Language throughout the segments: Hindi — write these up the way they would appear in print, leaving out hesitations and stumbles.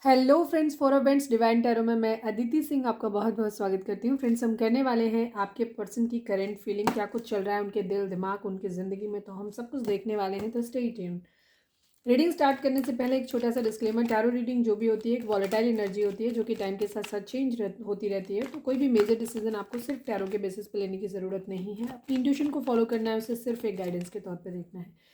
Hello friends, for events divine tarot में मैं अदिति सिंह आपका बहुत बहुत स्वागत करती हूँ। फ्रेंड्स, हम करने वाले हैं आपके पर्सन की करंट फीलिंग, क्या कुछ चल रहा है उनके दिल दिमाग उनकी ज़िंदगी में, तो हम सब कुछ देखने वाले हैं। तो स्टे ट्यून्ड। रीडिंग स्टार्ट करने से पहले एक छोटा सा डिस्क्लेमर, टैरो रीडिंग जो भी होती है एक वॉलेटाइल एनर्जी होती है जो कि टाइम के साथ साथ चेंज होती रहती है। तो कोई भी मेजर डिसीजन आपको सिर्फ टैरो के बेसिस पे लेने की ज़रूरत नहीं है। अपनी इंट्यूशन को फॉलो करना है, उसे सिर्फ एक गाइडेंस के तौर पर देखना है।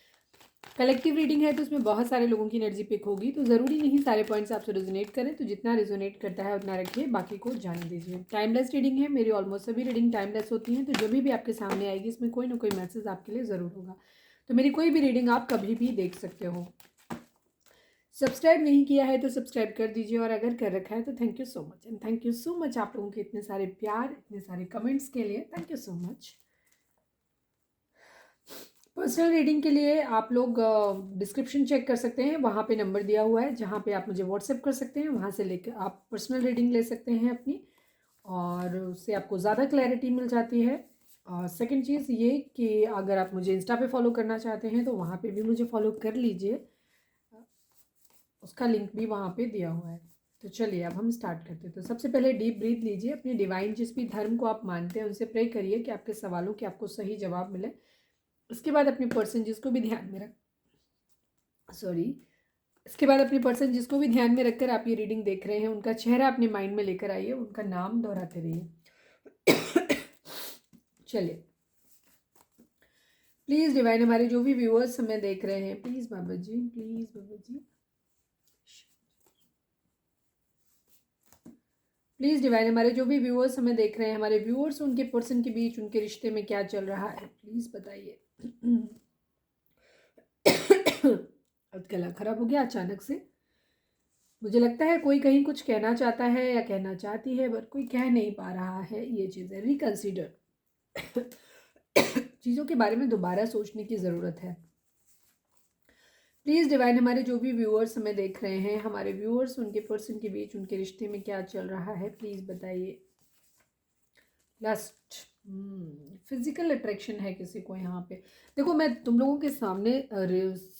कलेक्टिव रीडिंग है तो उसमें बहुत सारे लोगों की एनर्जी पिक होगी, तो ज़रूरी नहीं सारे पॉइंट्स आपसे रेजोनेट करें, तो जितना रेजोनेट करता है उतना रखिए, बाकी को जाने दीजिए। टाइमलेस रीडिंग है, मेरी ऑलमोस्ट सभी रीडिंग टाइमलेस होती हैं, तो जो भी आपके सामने आएगी इसमें कोई ना कोई मैसेज आपके लिए ज़रूर होगा। तो मेरी कोई भी रीडिंग आप कभी भी देख सकते हो। सब्सक्राइब नहीं किया है तो सब्सक्राइब कर दीजिए, और अगर कर रखा है तो thank you so much. And thank you so much आप लोगों के इतने सारे प्यार, इतने सारे कमेंट्स के लिए, thank you so much. Personal reading के लिए आप लोग डिस्क्रिप्शन चेक कर सकते हैं, वहाँ पे नंबर दिया हुआ है जहाँ पे आप मुझे व्हाट्सएप कर सकते हैं, वहाँ से लेकर आप पर्सनल रीडिंग ले सकते हैं अपनी, और उससे आपको ज़्यादा क्लैरिटी मिल जाती है। और सेकंड चीज़ ये कि अगर आप मुझे इंस्टा पे फॉलो करना चाहते हैं तो वहाँ पे भी मुझे फॉलो कर लीजिए, उसका लिंक भी वहाँ पे दिया हुआ है। तो चलिए अब हम स्टार्ट करते हैं। तो सबसे पहले डीप ब्रीथ लीजिए, अपने डिवाइन जिस भी धर्म को आप मानते हैं उनसे प्रे करिए कि आपके सवालों के आपको सही जवाब मिले। उसके बाद अपने पर्सन जिसको भी ध्यान में रख सॉरी इसके बाद अपने पर्सन जिसको भी ध्यान में रखकर आप ये रीडिंग देख रहे हैं उनका चेहरा अपने माइंड में लेकर आइए, उनका नाम दोहराते रहिए। चलिए, प्लीज़ डिवाइन, हमारे जो भी व्यूअर्स हमें देख रहे हैं, please Baba ji, please Baba ji, please divine, हमारे जो भी व्यूअर्स हमें देख रहे हैं, हमारे व्यूअर्स उनके पर्सन के बीच उनके रिश्ते में क्या चल रहा है, प्लीज़ बताइए। अब गला खराब हो गया अचानक से। मुझे लगता है कोई कहीं कुछ कहना चाहता है या कहना चाहती है, बट कोई कह नहीं पा रहा है। ये चीज़ें रिकंसीडर चीज़ों के बारे में दोबारा सोचने की ज़रूरत है। प्लीज़ डिवाइन, हमारे जो भी व्यूअर्स हमें देख रहे हैं, हमारे व्यूअर्स उनके पर्सन के बीच उनके रिश्ते में क्या चल रहा है, प्लीज़ बताइए। लस्ट, फिजिकल अट्रैक्शन है किसी को यहाँ पे। देखो, मैं तुम लोगों के सामने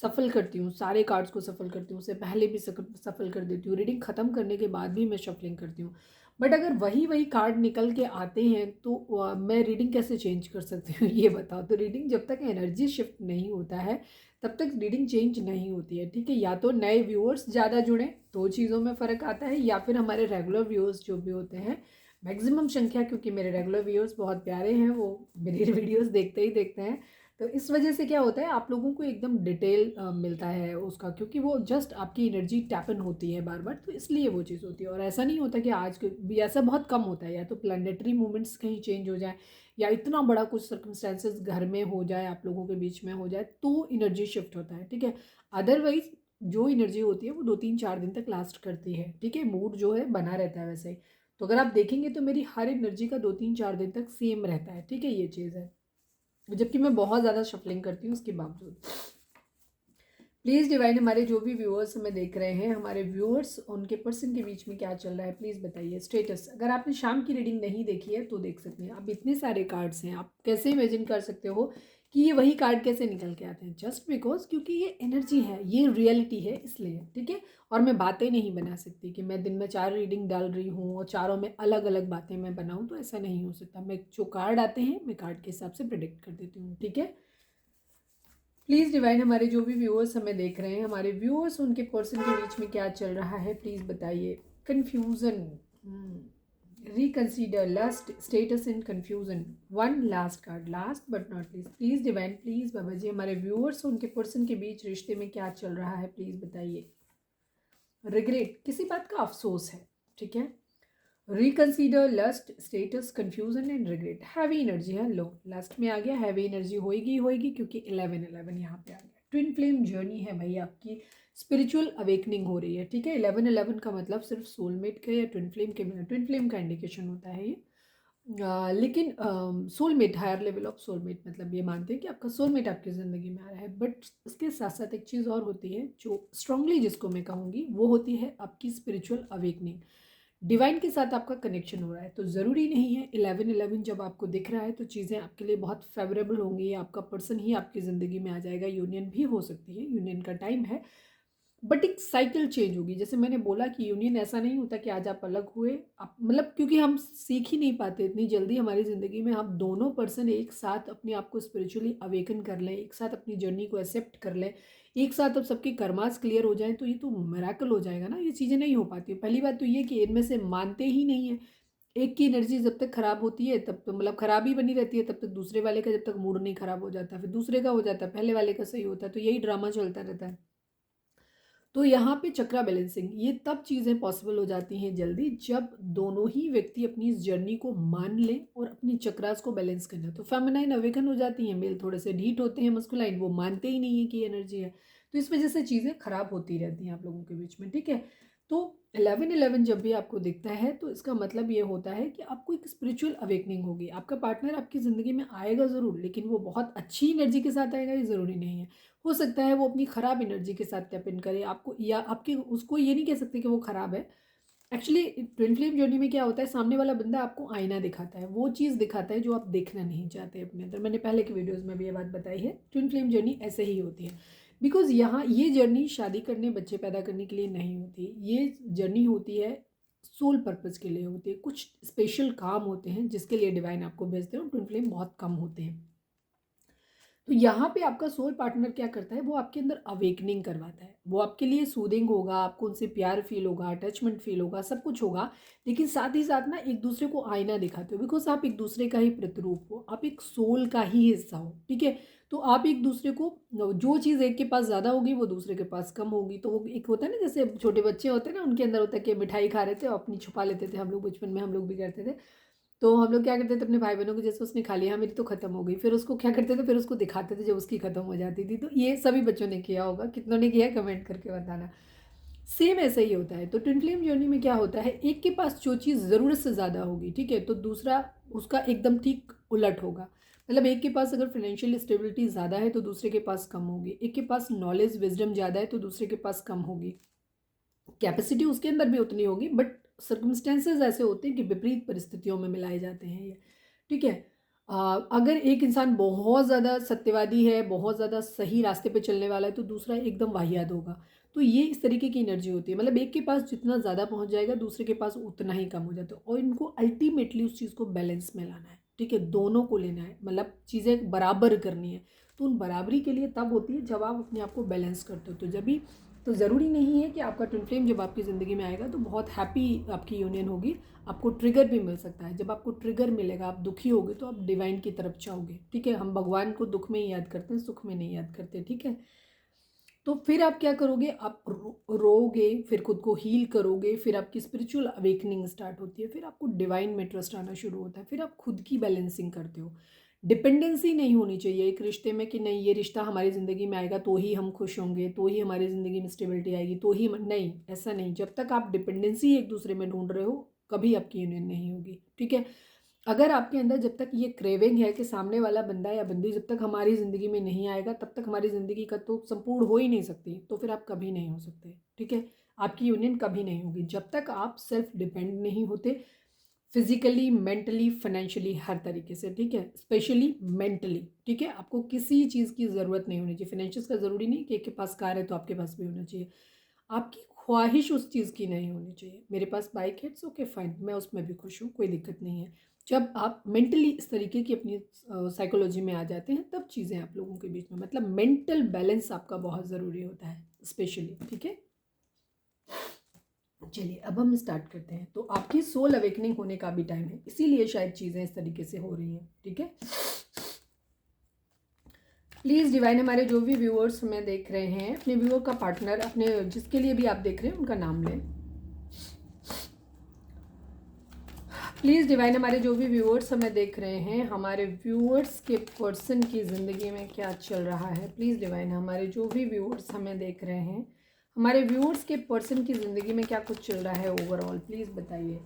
सफल करती हूँ, सारे कार्ड्स को सफल करती हूँ, उससे पहले भी सफल कर देती हूँ, रीडिंग ख़त्म करने के बाद भी मैं शफलिंग करती हूँ। बट अगर वही वही कार्ड निकल के आते हैं तो मैं रीडिंग कैसे चेंज कर सकती हूँ ये बताओ। तो रीडिंग जब तक एनर्जी शिफ्ट नहीं होता है तब तक रीडिंग चेंज नहीं होती है, ठीक है। या तो नए व्यूअर्स ज़्यादा जुड़ें तो चीज़ों में फ़र्क आता है, या फिर हमारे रेगुलर व्यूअर्स जो भी होते हैं, मैक्सिमम संख्या, क्योंकि मेरे रेगुलर व्यूअर्स बहुत प्यारे हैं, वो मेरी वीडियोस देखते ही देखते हैं, तो इस वजह से क्या होता है आप लोगों को एकदम डिटेल मिलता है उसका, क्योंकि वो जस्ट आपकी एनर्जी टैपन होती है बार बार, तो इसलिए वो चीज़ होती है। और ऐसा नहीं होता कि आज भी, ऐसा बहुत कम होता है, या तो प्लानिटरी मूवमेंट्स कहीं चेंज हो जाए या इतना बड़ा कुछ सर्कमस्टेंसेस घर में हो जाए, आप लोगों के बीच में हो जाए, तो एनर्जी शिफ्ट होता है, ठीक है। अदरवाइज जो एनर्जी होती है वो 2 3 4 दिन तक लास्ट करती है, ठीक है। मूड जो है बना रहता है वैसे ही। तो अगर आप देखेंगे तो मेरी हर एनर्जी का 2 3 4 दिन तक सेम रहता है, ठीक है। ये चीज़ है, जबकि मैं बहुत ज़्यादा शफलिंग करती हूँ उसके बावजूद। प्लीज़ डिवाइन, हमारे जो भी व्यूअर्स हमें देख रहे हैं, हमारे व्यूअर्स उनके पर्सन के बीच में क्या चल रहा है, प्लीज़ बताइए। स्टेटस, अगर आपने शाम की रीडिंग नहीं देखी है तो देख सकते हैं। अब इतने सारे कार्ड्स हैं, आप कैसे इमेजिन कर सकते हो कि ये वही कार्ड कैसे निकल के आते हैं, जस्ट बिकॉज क्योंकि ये एनर्जी है, ये रियलिटी है, इसलिए, ठीक है। और मैं बातें नहीं बना सकती कि मैं दिन में 4 रीडिंग डाल रही हूँ और चारों में अलग अलग बातें मैं बनाऊँ, तो ऐसा नहीं हो सकता। मैं जो कार्ड आते हैं मैं कार्ड के हिसाब से प्रिडिक्ट कर देती हूँ, ठीक है। प्लीज़ डिवाइन, हमारे जो भी व्यूअर्स हमें देख रहे हैं, हमारे व्यूअर्स उनके पर्सन के बीच में क्या चल रहा है, प्लीज़ बताइए। Confusion, reconsider, lust, status in confusion. One last card, last but not least. Please divine, please Baba ji, हमारे व्यूअर्स उनके पर्सन के बीच रिश्ते में क्या चल रहा है, प्लीज़ बताइए। रिग्रेट, किसी बात का अफसोस है, ठीक है। Reconsider, lust, status, confusion and regret. Heavy energy है, लो लास्ट में आ गया, हैवी एनर्जी होएगी होएगी क्योंकि 11 यहाँ पे आ गया। ट्विन फ्लेम जर्नी है भाई, आपकी स्पिरिचुअल अवेकनिंग हो रही है, ठीक है। 11 का मतलब सिर्फ सोलमेट का या ट्विन फ्लेम का इंडिकेशन होता है ये। लेकिन soulmate, higher level of soulmate, मतलब ये मानते हैं कि आपका सोलमेट आपकी ज़िंदगी में आ रहा है। बट इसके साथ साथ एक चीज़ और होती है जो स्ट्रांगली जिसको मैं कहूँगी वो होती है आपकी स्पिरिचुअल अवेकनिंग। डिवाइन के साथ आपका कनेक्शन हो रहा है, तो ज़रूरी नहीं है 11 जब आपको दिख रहा है तो चीज़ें आपके लिए बहुत फेवरेबल होंगी, आपका पर्सन ही आपकी ज़िंदगी में आ जाएगा। यूनियन भी हो सकती है, यूनियन का टाइम है, बट एक साइकिल चेंज होगी। जैसे मैंने बोला कि यूनियन ऐसा नहीं होता कि आज आप अलग हुए, आप मतलब क्योंकि हम सीख ही नहीं पाते इतनी जल्दी हमारी ज़िंदगी में, हम दोनों पर्सन एक साथ अपने आप को स्पिरिचुअली अवेकन कर लें, एक साथ अपनी जर्नी को एक्सेप्ट कर लें, एक साथ अब सबके कर्मास क्लियर हो जाएं, तो ये तो मिरेकल हो जाएगा ना। ये चीज़ें नहीं हो पाती। पहली बात तो ये कि इनमें से मानते ही नहीं है। एक की एनर्जी जब तक खराब होती है तब तो मतलब खराब ही बनी रहती है, तब तक दूसरे वाले का जब तक मूड नहीं खराब हो जाता, फिर दूसरे का हो जाता है, पहले वाले का सही होता है, तो यही ड्रामा चलता रहता है। तो यहाँ पे चक्रा बैलेंसिंग, ये तब चीज़ें पॉसिबल हो जाती हैं जल्दी जब दोनों ही व्यक्ति अपनी इस जर्नी को मान लें और अपनी चक्रास को बैलेंस करना। तो फेमिनाइन अवेकन हो जाती हैं, मेल थोड़े से ढीठ होते हैं, मस्कुलाइन वो मानते ही नहीं है कि एनर्जी है। तो इस वजह से चीज़ें खराब होती रहती हैं आप लोगों के बीच में, ठीक है। तो 11-11 जब भी आपको दिखता है तो इसका मतलब ये होता है कि आपको एक स्पिरिचुअल अवेकनिंग होगी। आपका पार्टनर आपकी ज़िंदगी में आएगा ज़रूर, लेकिन वो बहुत अच्छी एनर्जी के साथ आएगा ये ज़रूरी नहीं है। हो सकता है वो अपनी ख़राब एनर्जी के साथ टैप इन करे आपको, या आपके उसको ये नहीं कह सकते कि वो ख़राब है। एक्चुअली ट्विन फ्लेम जर्नी में क्या होता है, सामने वाला बंदा आपको आईना दिखाता है, वो चीज़ दिखाता है जो आप देखना नहीं चाहते अपने अंदर। मैंने पहले के वीडियोज़ में भी ये बात बताई है, ट्विन फ्लेम जर्नी ऐसे ही होती है। बिकॉज़ यहाँ ये जर्नी शादी करने, बच्चे पैदा करने के लिए नहीं होती, ये जर्नी होती है सोल पर्पज़ के लिए होती है। कुछ स्पेशल काम होते हैं जिसके लिए डिवाइन आपको भेजते हैं, और ट्विन फ्लेम बहुत कम होते हैं। तो यहाँ पे आपका सोल पार्टनर क्या करता है, वो आपके अंदर अवेकनिंग करवाता है। वो आपके लिए सूदिंग होगा, आपको उनसे प्यार फील होगा, अटैचमेंट फील होगा, सब कुछ होगा। लेकिन साथ ही साथ ना एक दूसरे को आईना दिखाते हो, बिकॉज आप एक दूसरे का ही प्रतिरूप हो, आप एक सोल का ही हिस्सा हो, ठीक है। तो आप एक दूसरे को, जो चीज़ एक के पास ज़्यादा होगी वो दूसरे के पास कम होगी। तो वो एक होता है ना, जैसे छोटे बच्चे होते हैं ना, उनके अंदर होता है कि मिठाई खा रहे थे और अपनी छुपा लेते थे। हम लोग बचपन में हम लोग भी करते थे। तो हम लोग क्या करते थे अपने भाई बहनों को, जैसे उसने खा लिया, हाँ मेरी तो खत्म हो गई, फिर उसको क्या करते थे, फिर उसको दिखाते थे जब उसकी खत्म हो जाती थी। तो ये सभी बच्चों ने किया होगा, कितनों ने किया है कमेंट करके बताना। सेम ऐसा ही होता है। तो ट्विन फ्लेम जर्नी में क्या होता है, एक के पास जो चीज़ ज़रूरत से ज़्यादा होगी, ठीक है, तो दूसरा उसका एकदम ठीक उलट होगा। मतलब एक के पास अगर फाइनेंशियल स्टेबिलिटी ज़्यादा है तो दूसरे के पास कम होगी, एक के पास नॉलेज विजडम ज़्यादा है तो दूसरे के पास कम होगी। कैपेसिटी उसके अंदर भी उतनी होगी, बट सर्कमस्टेंसेज ऐसे होते हैं कि विपरीत परिस्थितियों में मिलाए जाते हैं ये, ठीक है। अगर एक इंसान बहुत ज़्यादा सत्यवादी है, बहुत ज़्यादा सही रास्ते पे चलने वाला है, तो दूसरा एकदम वाहियात होगा। तो ये इस तरीके की एनर्जी होती है, मतलब एक के पास जितना ज़्यादा पहुंच जाएगा दूसरे के पास उतना ही कम हो जाता है। और इनको अल्टीमेटली उस चीज़ को बैलेंस में लाना है, ठीक है, दोनों को लेना है, मतलब चीज़ें बराबर करनी है। तो उन बराबरी के लिए तब होती है जब आप अपने आप को बैलेंस करते हो। तो जब भी, तो ज़रूरी नहीं है कि आपका ट्विन फ्लेम जब आपकी ज़िंदगी में आएगा तो बहुत हैप्पी आपकी यूनियन होगी। आपको ट्रिगर भी मिल सकता है। जब आपको ट्रिगर मिलेगा, आप दुखी होगे तो आप डिवाइन की तरफ जाओगे, ठीक है। हम भगवान को दुख में ही याद करते हैं, सुख में नहीं याद करते, ठीक है। तो फिर आप क्या करोगे, आप रोओगे, फिर खुद को हील करोगे, फिर आपकी स्पिरिचुअल अवेकनिंग स्टार्ट होती है, फिर आपको डिवाइन में ट्रस्ट आना शुरू होता है, फिर आप खुद की बैलेंसिंग करते हो। डिपेंडेंसी नहीं होनी चाहिए एक रिश्ते में कि नहीं ये रिश्ता हमारी ज़िंदगी में आएगा तो ही हम खुश होंगे, तो ही हमारी ज़िंदगी में स्टेबिलिटी आएगी, तो ही नहीं, ऐसा नहीं। जब तक आप डिपेंडेंसी एक दूसरे में ढूंढ रहे हो कभी आपकी यूनियन नहीं होगी, ठीक है। अगर आपके अंदर जब तक ये क्रेविंग है कि सामने वाला बंदा या बंदी जब तक हमारी ज़िंदगी में नहीं आएगा तब तक हमारी ज़िंदगी का तो संपूर्ण हो ही नहीं सकती, तो फिर आप कभी नहीं हो सकते, ठीक है। आपकी यूनियन कभी नहीं होगी जब तक आप सेल्फ डिपेंड नहीं होते, फिजिकली, मेंटली, फाइनेंशियली, हर तरीके से, ठीक है, स्पेशली मेंटली, ठीक है। आपको किसी चीज़ की ज़रूरत नहीं होनी चाहिए। फाइनेंशियल का ज़रूरी नहीं कि एक के पास कार है तो आपके पास भी होना चाहिए। आपकी ख्वाहिश उस चीज़ की नहीं होनी चाहिए। मेरे पास बाइक है, इट्स ओके फाइन, मैं उसमें भी खुश हूँ, कोई दिक्कत नहीं है। जब आप मेंटली इस तरीके की अपनी साइकोलॉजी में आ जाते हैं तब चीज़ें आप लोगों के बीच में, मतलब मेंटल बैलेंस आपका बहुत ज़रूरी होता है स्पेशली, ठीक है। चलिए अब हम स्टार्ट करते हैं। तो आपकी सोल अवेकनिंग होने का भी टाइम है, इसीलिए शायद चीज़ें इस तरीके से हो रही हैं, ठीक है। प्लीज़ डिवाइन, हमारे जो भी व्यूअर्स हमें देख रहे हैं, अपने व्यूअर का पार्टनर, अपने जिसके लिए भी आप देख रहे हैं उनका नाम लें। प्लीज़ डिवाइन, हमारे जो भी व्यूअर्स हमें देख रहे हैं, हमारे व्यूअर्स के पर्सन की ज़िंदगी में क्या चल रहा है। प्लीज़ डिवाइन, हमारे जो भी व्यूअर्स हमें देख रहे हैं, हमारे व्यूअर्स के पर्सन की ज़िंदगी में क्या कुछ चल रहा है ओवरऑल, प्लीज़ बताइए।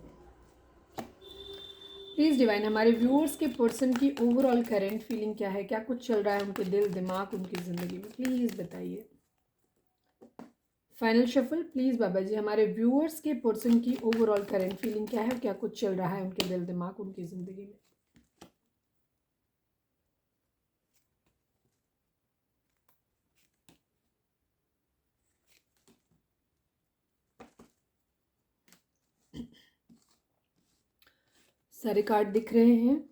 प्लीज़ डिवाइन, हमारे व्यूअर्स के पर्सन की ओवरऑल करेंट फीलिंग क्या है, क्या कुछ चल रहा है उनके दिल दिमाग उनकी ज़िंदगी में, प्लीज़ बताइए। Final shuffle please Baba ji, हमारे व्यूअर्स के पर्सन की ओवरऑल करेंट फीलिंग क्या है, क्या कुछ चल रहा है उनके दिल दिमाग उनकी ज़िंदगी में। सारे कार्ड दिख रहे हैं।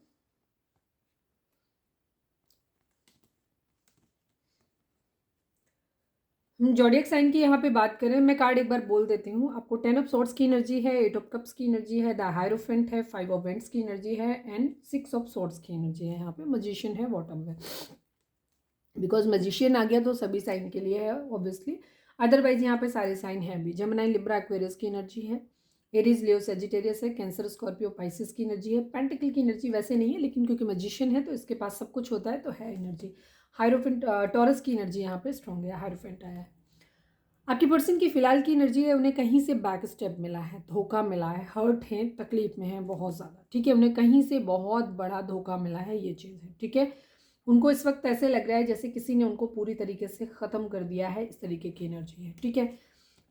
हम ज़ोडिएक साइन की यहाँ पे बात करें, मैं कार्ड एक बार बोल देती हूँ आपको। 10 ऑफ सॉर्ड्स की एनर्जी है, 8 ऑफ कप्स की एनर्जी है, द हायरोफेंट है, 5 ऑफ वेंट्स की एनर्जी है एंड 6 ऑफ सॉर्ड्स की एनर्जी है। यहाँ पे मैजिशियन है बॉटम में, बिकॉज मैजिशियन आ गया तो सभी साइन के लिए है ऑब्वियसली, अदरवाइज यहाँ पे सारे साइन हैं भी। जेमिनी, लिब्रा, एक्वेरियस की एनर्जी है, एरीज, लियो, सेजिटेरियस है, कैंसर, स्कॉर्पियो, पाइसिस की एनर्जी है। पेंटिकल की एनर्जी वैसे नहीं है, लेकिन क्योंकि मैजिशियन है तो इसके पास सब कुछ होता है तो है एनर्जी। हायरोफेंट, टॉरस की एनर्जी यहाँ पे स्ट्रॉन्ग है, हायरोफेंट आया है। आपकी पर्सन की फिलहाल की एनर्जी है, उन्हें कहीं से बैक स्टेप मिला है, धोखा मिला है, हर्ट है, तकलीफ में है बहुत ज़्यादा, ठीक है। उन्हें कहीं से बहुत बड़ा धोखा मिला है, ये चीज़ है, ठीक है। उनको इस वक्त ऐसे लग रहा है जैसे किसी ने उनको पूरी तरीके से ख़त्म कर दिया है, इस तरीके की एनर्जी है, ठीक है।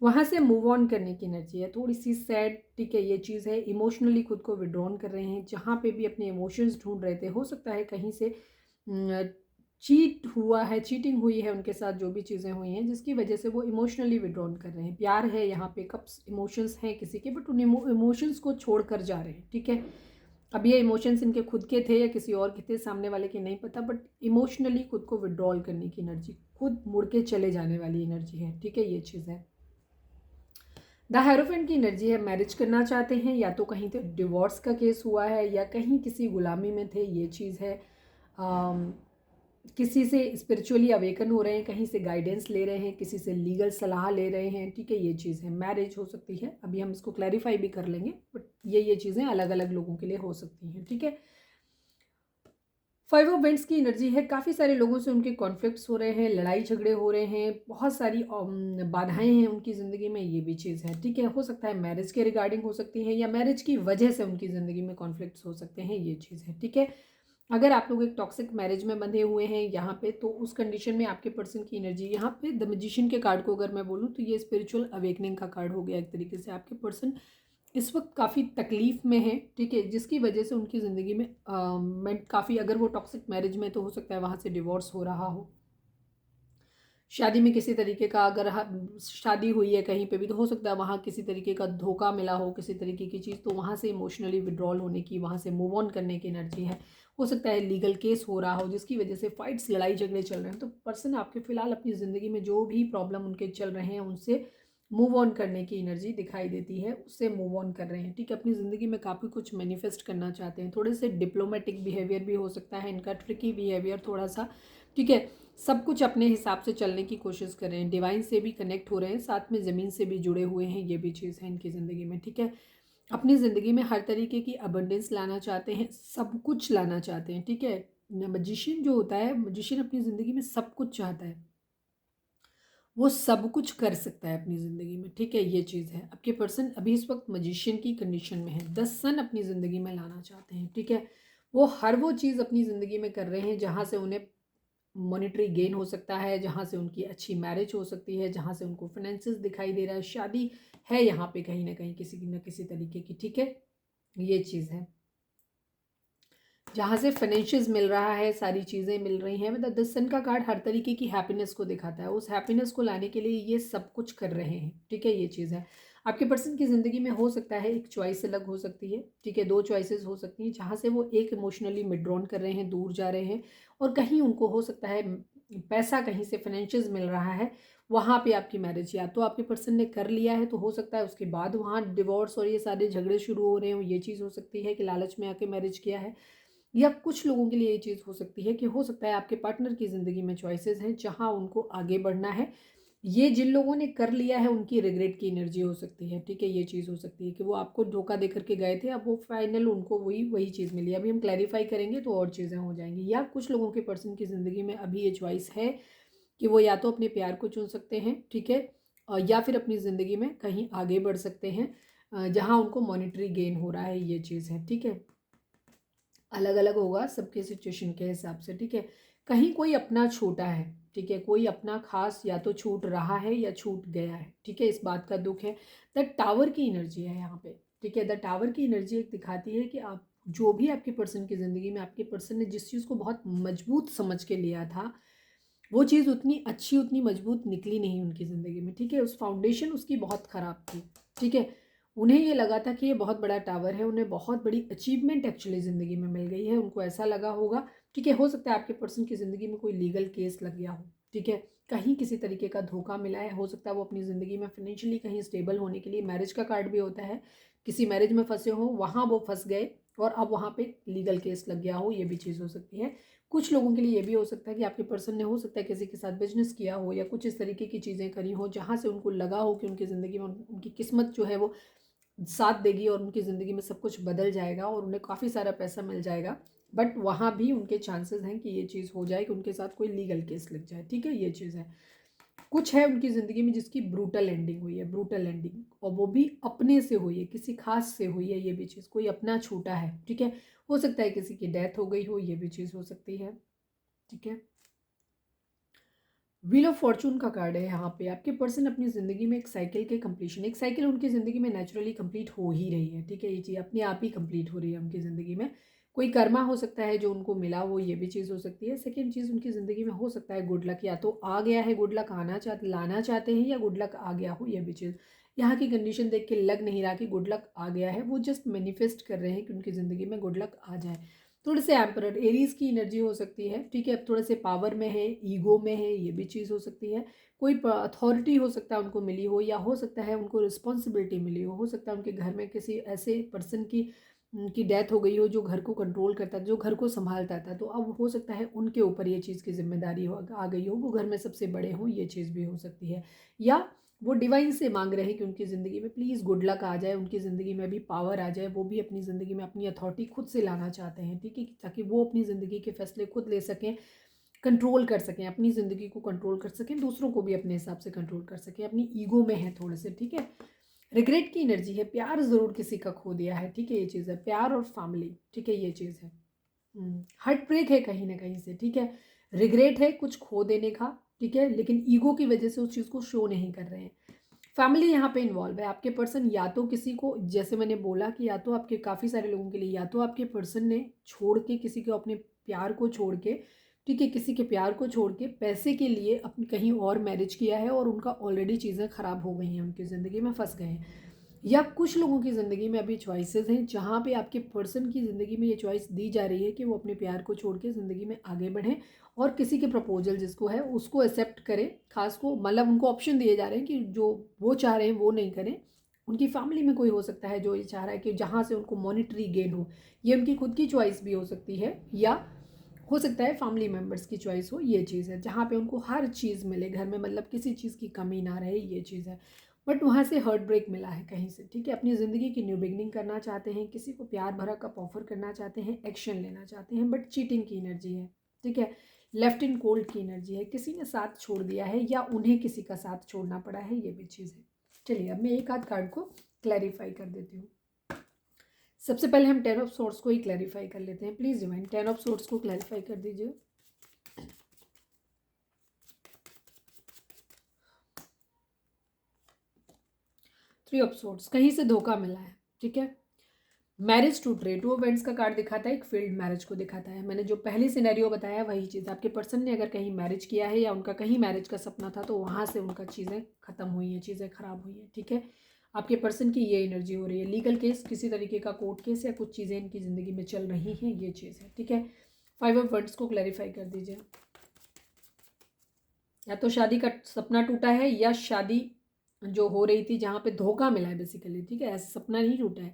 वहाँ से मूव ऑन करने की एनर्जी है, थोड़ी सी सैड, ठीक है, ये चीज़ है। इमोशनली खुद को विड्रॉन कर रहे हैं, जहाँ पे भी अपने इमोशंस ढूंढ रहे थे, हो सकता है कहीं से चीट हुआ है, चीटिंग हुई है उनके साथ, जो भी चीज़ें हुई हैं जिसकी वजह से वो इमोशनली विड्रॉन कर रहे हैं। प्यार है यहाँ पे, कप्स, इमोशंस हैं किसी के, बट उन इमोशंस को छोड़ कर जा रहे हैं, ठीक है। अब ये इमोशंस इनके खुद के थे या किसी और के थे, सामने वाले के नहीं पता, बट इमोशनली खुद को विड्रॉल करने की एनर्जी, खुद मुड़ के चले जाने वाली एनर्जी है, ठीक है, ये चीज़ है। द हेरोफेंट की एनर्जी है, मैरिज करना चाहते हैं, या तो कहीं तो डिवोर्स का केस हुआ है या कहीं किसी गुलामी में थे, ये चीज़ है। किसी से स्पिरिचुअली अवेकन हो रहे हैं, कहीं से गाइडेंस ले रहे हैं, किसी से लीगल सलाह ले रहे हैं, ठीक है, ये चीज़ है। मैरिज हो सकती है, अभी हम इसको क्लैरिफाई भी कर लेंगे, बट ये चीज़ें अलग अलग लोगों के लिए हो सकती हैं, ठीक है। 5 ऑफ वेंट्स की एनर्जी है, काफ़ी सारे लोगों से उनके कॉन्फ्लिक्ट्स हो रहे हैं, लड़ाई झगड़े हो रहे हैं, बहुत सारी बाधाएं हैं उनकी ज़िंदगी में, ये भी चीज़ है, ठीक है। हो सकता है मैरिज के रिगार्डिंग हो सकती है या मैरिज की वजह से उनकी ज़िंदगी में कॉन्फ्लिक्ट्स हो सकते हैं, ये चीज़ है, ठीक है। अगर आप लोग एक टॉक्सिक मैरिज में बंधे हुए हैं यहाँ पे, तो उस कंडीशन में आपके पर्सन की एनर्जी, यहाँ पे द मैजिशियन के कार्ड को अगर मैं बोलूँ तो ये स्पिरिचुअल अवेकनिंग का कार्ड हो गया एक तरीके से। आपके पर्सन इस वक्त काफ़ी तकलीफ़ में है, ठीक है, जिसकी वजह से उनकी ज़िंदगी में मैं काफ़ी, अगर वो टॉक्सिक मैरिज में तो हो सकता है वहाँ से डिवोर्स हो रहा हो। शादी में किसी तरीके का अगर शादी हुई है कहीं पे भी, तो हो सकता है वहाँ किसी तरीके का धोखा मिला हो, किसी तरीके की चीज़, तो वहाँ से इमोशनली विड्रॉल होने की, वहाँ से मूव ऑन करने की एनर्जी है। हो सकता है लीगल केस हो रहा हो जिसकी वजह से फाइट्स, लड़ाई झगड़े चल रहे हैं, तो पर्सन आपके फिलहाल अपनी ज़िंदगी में जो भी प्रॉब्लम उनके चल रहे हैं उनसे मूव ऑन करने की एनर्जी दिखाई देती है, उससे मूव ऑन कर रहे हैं, ठीक है। अपनी ज़िंदगी में काफ़ी कुछ मैनिफेस्ट करना चाहते हैं, थोड़े से डिप्लोमेटिक बिहेवियर भी हो सकता है इनका, ट्रिकी बिहेवियर थोड़ा सा, ठीक है। सब कुछ अपने हिसाब से चलने की कोशिश कर रहे हैं, डिवाइन से भी कनेक्ट हो रहे हैं, साथ में ज़मीन से भी जुड़े हुए हैं, ये भी चीज़ है इनकी ज़िंदगी में, ठीक है। अपनी ज़िंदगी में हर तरीके की अबंडेंस लाना चाहते हैं, सब कुछ लाना चाहते हैं, ठीक है। मैजिशियन जो होता है, मैजिशियन अपनी ज़िंदगी में सब कुछ चाहता है, वो सब कुछ कर सकता है अपनी ज़िंदगी में, ठीक है, ये चीज़ है। आपके पर्सन अभी इस वक्त मैजिशियन की कंडीशन में है, 10 सन अपनी ज़िंदगी में लाना चाहते हैं, ठीक है। वो हर वो चीज़ अपनी ज़िंदगी में कर रहे हैं जहाँ से उन्हें मॉनेटरी गेन हो सकता है, जहाँ से उनकी अच्छी मैरिज हो सकती है, जहाँ से उनको फाइनेंसेस दिखाई दे रहा है, शादी है यहाँ पे कहीं ना कहीं किसी न किसी तरीके की, ठीक है, ये चीज़ है। जहाँ से फाइनेंशियल्स मिल रहा है, सारी चीज़ें मिल रही हैं, मतलब द सन का कार्ड हर तरीके की हैप्पीनेस को दिखाता है, उस हैप्पीनेस को लाने के लिए ये सब कुछ कर रहे हैं, ठीक है, ये चीज़ है। आपके पर्सन की ज़िंदगी में हो सकता है एक चॉइस अलग हो सकती है, ठीक है, 2 चॉइसेस हो सकती हैं, जहाँ से वो एक इमोशनली विथड्रॉन कर रहे हैं, दूर जा रहे हैं, और कहीं उनको हो सकता है पैसा कहीं से फाइनेंशियल्स मिल रहा है, वहाँ पे आपकी मैरिज या तो आपके पर्सन ने कर लिया है, तो हो सकता है उसके बाद वहाँ डिवोर्स और ये सारे झगड़े शुरू हो रहे हो, ये चीज़ हो सकती है कि लालच में आके मैरिज किया है। या कुछ लोगों के लिए ये चीज़ हो सकती है कि हो सकता है आपके पार्टनर की ज़िंदगी में चॉइसेस हैं जहाँ उनको आगे बढ़ना है, ये जिन लोगों ने कर लिया है उनकी रिग्रेट की एनर्जी हो सकती है, ठीक है, ये चीज़ हो सकती है कि वो आपको धोखा दे करके गए थे, अब वो फाइनल उनको वही वही चीज़ मिली। अभी हम क्लैरिफाई करेंगे तो और चीज़ें हो जाएंगी। या कुछ लोगों के पर्सन की ज़िंदगी में अभी ये चॉइस है कि वो या तो अपने प्यार को चुन सकते हैं, ठीक है, या फिर अपनी ज़िंदगी में कहीं आगे बढ़ सकते हैं जहाँ उनको मॉनेटरी गेन हो रहा है, ये चीज़ है, ठीक है। अलग अलग होगा सबके सिचुएशन के हिसाब से, ठीक है। कहीं कोई अपना छोटा है, ठीक है, कोई अपना खास या तो छूट रहा है या छूट गया है, ठीक है, इस बात का दुख है। द टावर की एनर्जी है यहाँ पे, ठीक है। द टावर की एनर्जी एक दिखाती है कि आप जो भी आपके पर्सन की ज़िंदगी में, आपके पर्सन ने जिस चीज़ को बहुत मजबूत समझ के लिया था, वो चीज़ उतनी अच्छी, उतनी मजबूत निकली नहीं उनकी ज़िंदगी में, ठीक है। उस फाउंडेशन उसकी बहुत ख़राब थी, ठीक है। उन्हें ये लगा था कि ये बहुत बड़ा टावर है, उन्हें बहुत बड़ी अचीवमेंट एक्चुअली ज़िंदगी में मिल गई है, उनको ऐसा लगा होगा। ठीक है, हो सकता है आपके पर्सन की ज़िंदगी में कोई लीगल केस लग गया हो, ठीक है, कहीं किसी तरीके का धोखा मिला है, हो सकता है वो अपनी ज़िंदगी में फाइनेंशियली कहीं स्टेबल होने के लिए, मैरिज का कार्ड भी होता है, किसी मैरिज में फंसे हो, वहाँ वो फंस गए और अब वहाँ पे लीगल केस लग गया हो, ये भी चीज़ हो सकती है। कुछ लोगों के लिए ये भी हो सकता है कि आपके पर्सन ने हो सकता है किसी के साथ बिजनेस किया हो या कुछ इस तरीके की चीज़ें करी हो जहाँ से उनको लगा हो कि उनकी ज़िंदगी में उनकी किस्मत जो है वो साथ देगी और उनकी ज़िंदगी में सब कुछ बदल जाएगा और उन्हें काफ़ी सारा पैसा मिल जाएगा। बट वहाँ भी उनके चांसेस हैं कि ये चीज़ हो जाए कि उनके साथ कोई लीगल केस लग जाए, ठीक है, ये चीज़ है। कुछ है उनकी ज़िंदगी में जिसकी ब्रूटल एंडिंग हुई है, ब्रूटल एंडिंग, और वो भी अपने से हुई है, किसी खास से हुई है, ये भी चीज़, कोई अपना छूटा है, ठीक है। हो सकता है किसी की डेथ हो गई हो, ये भी चीज़ हो सकती है, ठीक है। व्हील ऑफ फॉर्चून का कार्ड है यहाँ पे। आपके पर्सन अपनी ज़िंदगी में एक साइकिल के कंप्लीशन, एक साइकिल उनकी ज़िंदगी में नेचुरली कंप्लीट हो ही रही है, ठीक है, ये चीज़ अपने आप ही कंप्लीट हो रही है उनकी ज़िंदगी में। कोई कर्मा हो सकता है जो उनको मिला हो, ये भी चीज़ हो सकती है। सेकेंड चीज़, उनकी ज़िंदगी में हो सकता है गुड लक, या तो आ गया है गुड लक, लाना चाहते हैं, या गुड लक आ गया हो, ये भी चीज़। यहाँ की कंडीशन देख के लग नहीं रहा कि गुड लक आ गया है, वो जस्ट मैनिफेस्ट कर रहे हैं कि उनकी ज़िंदगी में गुड लक आ जाए। थोड़े से एम्परर एरीज की एनर्जी हो सकती है, ठीक है, थोड़े से पावर में है, ईगो में है, ये भी चीज़ हो सकती है। कोई अथॉरिटी हो सकता है उनको मिली हो, या हो सकता है उनको रिस्पॉन्सिबिलिटी मिली हो सकता है उनके घर में किसी ऐसे पर्सन की डेथ हो गई हो जो घर को कंट्रोल करता था, जो घर को संभालता था, तो अब हो सकता है उनके ऊपर ये चीज़ की जिम्मेदारी हो आ गई हो, वो घर में सबसे बड़े हों, ये चीज़ भी हो सकती है। या वो डिवाइन से मांग रहे हैं कि उनकी ज़िंदगी में प्लीज़ गुड लक आ जाए, उनकी ज़िंदगी में भी पावर आ जाए, वो भी अपनी ज़िंदगी में अपनी अथॉरिटी खुद से लाना चाहते हैं, ठीक है, ताकि वो अपनी ज़िंदगी के फैसले खुद ले सकें, कंट्रोल कर सकें, अपनी ज़िंदगी को कंट्रोल कर सकें, दूसरों को भी अपने हिसाब से कंट्रोल कर सकें, अपनी ईगो में है थोड़े से, ठीक है। रिग्रेट की एनर्जी है, प्यार ज़रूर किसी का खो दिया है, ठीक है, ये चीज़ है, प्यार और फैमिली, ठीक है, ये चीज़ है। हार्ट ब्रेक है कहीं ना कहीं से, ठीक है, रिग्रेट है कुछ खो देने का, ठीक है, लेकिन ईगो की वजह से उस चीज़ को शो नहीं कर रहे हैं। फैमिली यहाँ पे इन्वॉल्व है, आपके पर्सन या तो किसी को, जैसे मैंने बोला कि या तो आपके काफ़ी सारे लोगों के लिए, या तो आपके पर्सन ने छोड़ के किसी को, अपने प्यार को छोड़ के, ठीक है, किसी के प्यार को छोड़ के पैसे के लिए अपनी कहीं और मैरिज किया है और उनका ऑलरेडी चीज़ें ख़राब हो गई हैं, उनकी ज़िंदगी में फंस गए हैं। या कुछ लोगों की ज़िंदगी में अभी चॉइसेस हैं जहाँ पे आपके पर्सन की ज़िंदगी में ये चॉइस दी जा रही है कि वो अपने प्यार को छोड़ के ज़िंदगी में आगे बढ़ें और किसी के प्रपोजल जिसको है उसको एक्सेप्ट करें। खास को मतलब उनको ऑप्शन दिए जा रहे हैं कि जो वो चाह रहे हैं वो नहीं करें। उनकी फैमिली में कोई हो सकता है जो ये चाह रहा है कि जहाँ से उनको मॉनिटरी गेन हो, ये उनकी खुद की चॉइस भी हो सकती है, या हो सकता है फैमिली मेम्बर्स की चॉइस हो, ये चीज़ है, जहाँ पे उनको हर चीज़ मिले घर में, मतलब किसी चीज़ की कमी ना रहे, ये चीज़ है। बट वहाँ से हर्ट ब्रेक मिला है कहीं से, ठीक है, अपनी ज़िंदगी की न्यू बिगनिंग करना चाहते हैं, किसी को प्यार भरा कप ऑफर करना चाहते हैं, एक्शन लेना चाहते हैं, बट चीटिंग की एनर्जी है, ठीक है, लेफ्ट इन कोल्ड की एनर्जी है, किसी ने साथ छोड़ दिया है या उन्हें किसी का साथ छोड़ना पड़ा है, ये भी चीज़ है। चलिए अब मैं एक आध कार्ड को क्लैरिफाई कर देती हूँ। सबसे पहले हम 10 ऑफ सोर्ट्स को ही क्लैरिफाई कर लेते हैं। प्लीज़ डिवाइन 10 ऑफ सोर्ट्स को क्लैरिफाई कर दीजिए। 3 ऑफ सोर्ट्स, कहीं से धोखा मिला है, ठीक है, मैरिज टूट रही, 2 ऑफ वेंट्स का कार्ड दिखाता है, एक फेल्ड मैरिज को दिखाता है। मैंने जो पहले सिनेरियो बताया वही चीज़, आपके पर्सन ने अगर कहीं मैरिज किया है या उनका कहीं मैरिज का सपना था तो वहाँ से उनका चीज़ें ख़त्म हुई हैं, चीज़ें ख़राब हुई हैं, ठीक है। आपके पर्सन की ये एनर्जी हो रही है, लीगल केस, किसी तरीके का कोर्ट केस या कुछ चीज़ें इनकी ज़िंदगी में चल रही हैं, ये चीज़ है, ठीक है। 5 ऑफ वेंट्स को क्लैरिफाई कर दीजिए। या तो शादी का सपना टूटा है या शादी जो हो रही थी जहाँ पे धोखा मिला है बेसिकली, ठीक है, ऐसा सपना नहीं टूटा है,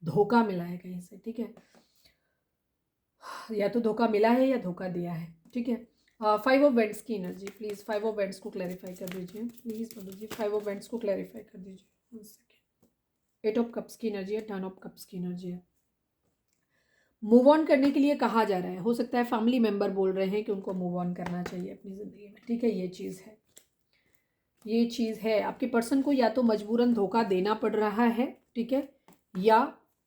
धोखा मिला है कहीं से, ठीक है, या तो धोखा मिला है या धोखा दिया है, ठीक है। 5 ऑफ वेंट्स की एनर्जी प्लीज़, 5 ऑफ वेंट्स को क्लैरिफाई कर दीजिए, प्लीज़ बोल दीजिए, 5 ऑफ वेंट्स को क्लैरिफाई कर दीजिए। 1 सेकेंड। 8 ऑफ कप्स की एनर्जी है, 10 ऑफ कप्स की एनर्जी है। मूव ऑन करने के लिए कहा जा रहा है, हो सकता है फैमिली मेम्बर बोल रहे हैं कि उनको मूव ऑन करना चाहिए अपनी ज़िंदगी में, ठीक है, ये चीज़ है, ये चीज़ है। आपके पर्सन को या तो मजबूरन धोखा देना पड़ रहा है, ठीक है, या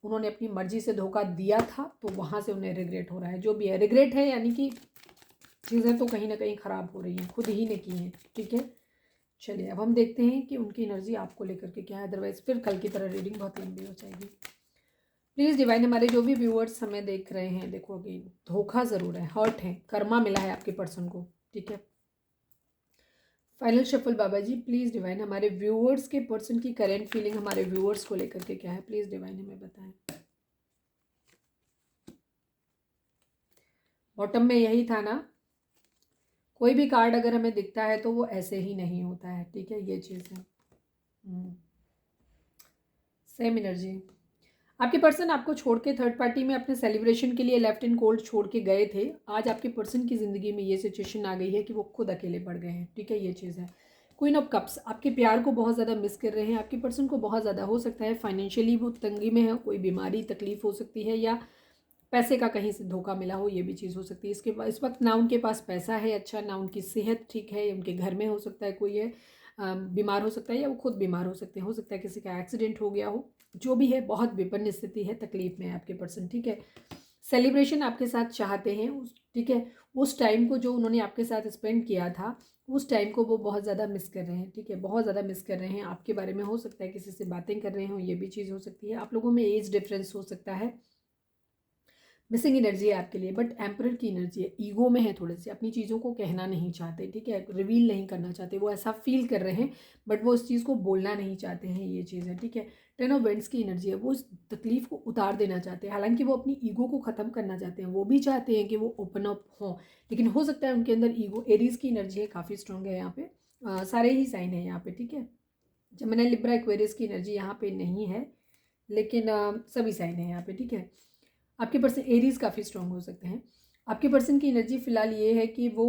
उन्होंने अपनी मर्जी से धोखा दिया था तो वहाँ से उन्हें रिग्रेट हो रहा है, जो भी है रिग्रेट है, यानी कि चीज़ें तो कहीं ना कहीं ख़राब हो रही हैं, खुद ही ने की हैं, ठीक है। चलिए अब हम देखते हैं कि उनकी एनर्जी आपको लेकर के क्या है, अदरवाइज फिर कल की तरह रीडिंग बहुत लंबी हो जाएगी। प्लीज़ डिवाइन, हमारे जो भी व्यूअर्स हमें देख रहे हैं, देखो अगेन धोखा ज़रूर है, हर्ट है, कर्मा मिला है आपके पर्सन को, ठीक है, final shuffle Baba ji please divine, हमारे व्यूअर्स के पर्सन की करेंट फीलिंग हमारे व्यूअर्स को लेकर के क्या है, प्लीज़ डिवाइन हमें बताएं। बॉटम में यही था ना, कोई भी कार्ड अगर हमें दिखता है तो वो ऐसे ही नहीं होता है, ठीक है, ये चीज़ है। Same energy. आपके पर्सन आपको छोड़ के थर्ड पार्टी में अपने सेलिब्रेशन के लिए लेफ्ट इन कोल्ड छोड़ के गए थे। आज आपके पर्सन की ज़िंदगी में ये सिचुएशन आ गई है कि वो खुद अकेले पड़ गए हैं, ठीक है, ये चीज़ है। क्वीन ऑफ कप्स, आपके प्यार को बहुत ज़्यादा मिस कर रहे हैं। आपके पर्सन को बहुत ज़्यादा हो सकता है फाइनेंशियली वो तंगी में है, कोई बीमारी तकलीफ हो सकती है, या पैसे का कहीं से धोखा मिला हो, ये भी चीज़ हो सकती है। इसके इस वक्त ना उनके पास पैसा है अच्छा, ना उनकी सेहत ठीक है, उनके घर में हो सकता है कोई है बीमार हो सकता है, या वो खुद बीमार हो सकते हैं, हो सकता है किसी का एक्सीडेंट हो गया हो, जो भी है बहुत विपन्न स्थिति है, तकलीफ में है आपके पर्सन, ठीक है। सेलिब्रेशन आपके साथ चाहते हैं उस, ठीक है, उस टाइम को जो उन्होंने आपके साथ स्पेंड किया था उस टाइम को वो बहुत ज़्यादा मिस कर रहे हैं, ठीक है, बहुत ज़्यादा मिस कर रहे हैं। आपके बारे में हो सकता है किसी से बातें कर रहे हो, ये भी चीज़ हो सकती है। आप लोगों में एज डिफरेंस हो सकता है, मिसिंग एनर्जी है आपके लिए, बट एम्परर की एनर्जी है, ईगो में है थोड़े से, अपनी चीज़ों को कहना नहीं चाहते, ठीक है, रिवील नहीं करना चाहते, वो ऐसा फील कर रहे हैं बट वो उस चीज़ को बोलना नहीं चाहते हैं, ये चीज़ है, ठीक है। टेन ऑफ वेंट्स की एनर्जी है, वो उस तकलीफ को उतार देना चाहते हैं, हालांकि वो अपनी ईगो को ख़त्म करना चाहते हैं, वो भी चाहते हैं कि वो ओपन अप हों, लेकिन हो सकता है उनके अंदर ईगो, एरीज की एनर्जी है, काफ़ी स्ट्रॉन्ग है यहाँ पे, सारे ही साइन है यहाँ पे, ठीक है। जमिनी लिब्रा एक्वेरियस की एनर्जी यहाँ पे नहीं है, लेकिन सभी साइन है यहाँ पे, ठीक है। आपके पर्सन एरीज काफ़ी स्ट्रॉन्ग हो सकते हैं। आपके पर्सन की एनर्जी फिलहाल ये है कि वो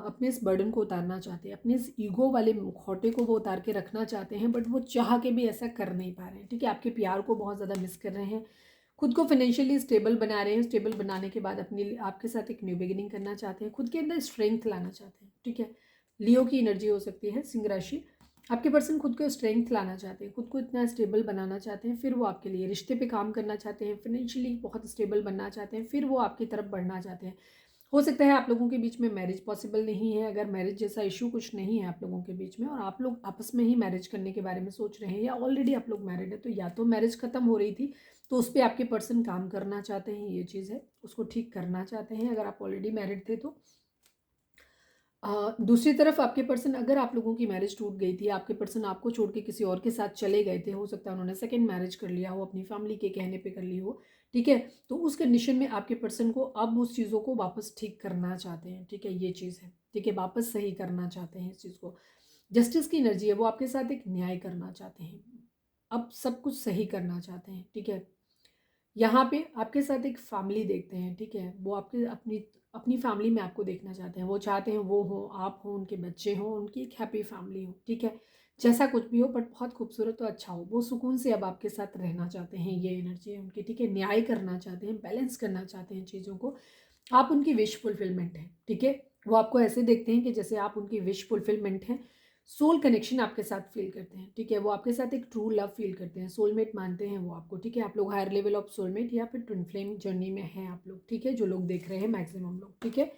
अपने इस बर्डन को उतारना चाहते हैं, अपने इस ईगो वाले मुखौटे को वो उतार के रखना चाहते हैं, बट वो चाह के भी ऐसा कर नहीं पा रहे हैं, ठीक है। आपके प्यार को बहुत ज़्यादा मिस कर रहे हैं, खुद को फाइनेंशियली स्टेबल बना रहे हैं, स्टेबल बनाने के बाद अपनी आपके साथ एक न्यू बिगिनिंग करना चाहते हैं, खुद के अंदर स्ट्रेंथ लाना चाहते हैं, ठीक है। लियो की एनर्जी हो सकती है, सिंह राशि। आपके पर्सन खुद को स्ट्रेंथ लाना चाहते हैं, खुद को इतना स्टेबल बनाना चाहते हैं, फिर वो आपके लिए रिश्ते पे काम करना चाहते हैं, फाइनेंशियली बहुत स्टेबल बनना चाहते हैं, फिर वो आपकी तरफ बढ़ना चाहते हैं। हो सकता है आप लोगों के बीच में मैरिज पॉसिबल नहीं है, अगर मैरिज जैसा इशू कुछ नहीं है आप लोगों के बीच में और आप लोग आपस में ही मैरिज करने के बारे में सोच रहे हैं, या ऑलरेडी आप लोग मैरिड है, तो या तो मैरिज खत्म हो रही थी तो उस पर आपके पर्सन काम करना चाहते हैं, ये चीज़ है, उसको ठीक करना चाहते हैं अगर आप ऑलरेडी मैरिड थे तो। दूसरी तरफ आपके पर्सन, अगर आप लोगों की मैरिज टूट गई थी, आपके पर्सन आपको छोड़ के किसी और के साथ चले गए थे, हो सकता है उन्होंने सेकंड मैरिज कर लिया हो, अपनी फैमिली के कहने पे कर ली हो, ठीक है, तो उस कंडीशन में आपके पर्सन को अब उस चीज़ों को वापस ठीक करना चाहते हैं, ठीक है, ये चीज़ है, ठीक है, वापस सही करना चाहते हैं इस चीज़ को। जस्टिस की एनर्जी है, वो आपके साथ एक न्याय करना चाहते हैं, अब सब कुछ सही करना चाहते हैं, ठीक है। यहाँ पे आपके साथ एक फैमिली देखते हैं, ठीक है, वो आपके अपनी अपनी फैमिली में आपको देखना चाहते हैं, वो चाहते हैं वो हो, आप हो, उनके बच्चे हों, उनकी एक हैप्पी फैमिली हो, ठीक है, जैसा कुछ भी हो बट बहुत खूबसूरत तो अच्छा हो, वो सुकून से अब आपके साथ रहना चाहते हैं, ये एनर्जी है उनकी, ठीक है, न्याय करना चाहते हैं, बैलेंस करना चाहते हैं चीज़ों को, आप उनकी विश फुलफिलमेंट है, ठीक है, वो आपको ऐसे देखते हैं कि जैसे आप उनकी विश फुलफिलमेंट हैं, सोल कनेक्शन आपके साथ फील करते हैं, ठीक है, वो आपके साथ एक ट्रू लव फील करते हैं, सोलमेट मानते हैं वो आपको, ठीक है, आप लोग हायर लेवल ऑफ सोलमेट या फिर ट्विन फ्लेम जर्नी में हैं आप लोग, ठीक है, जो लोग देख रहे हैं मैक्सिमम लोग, ठीक है,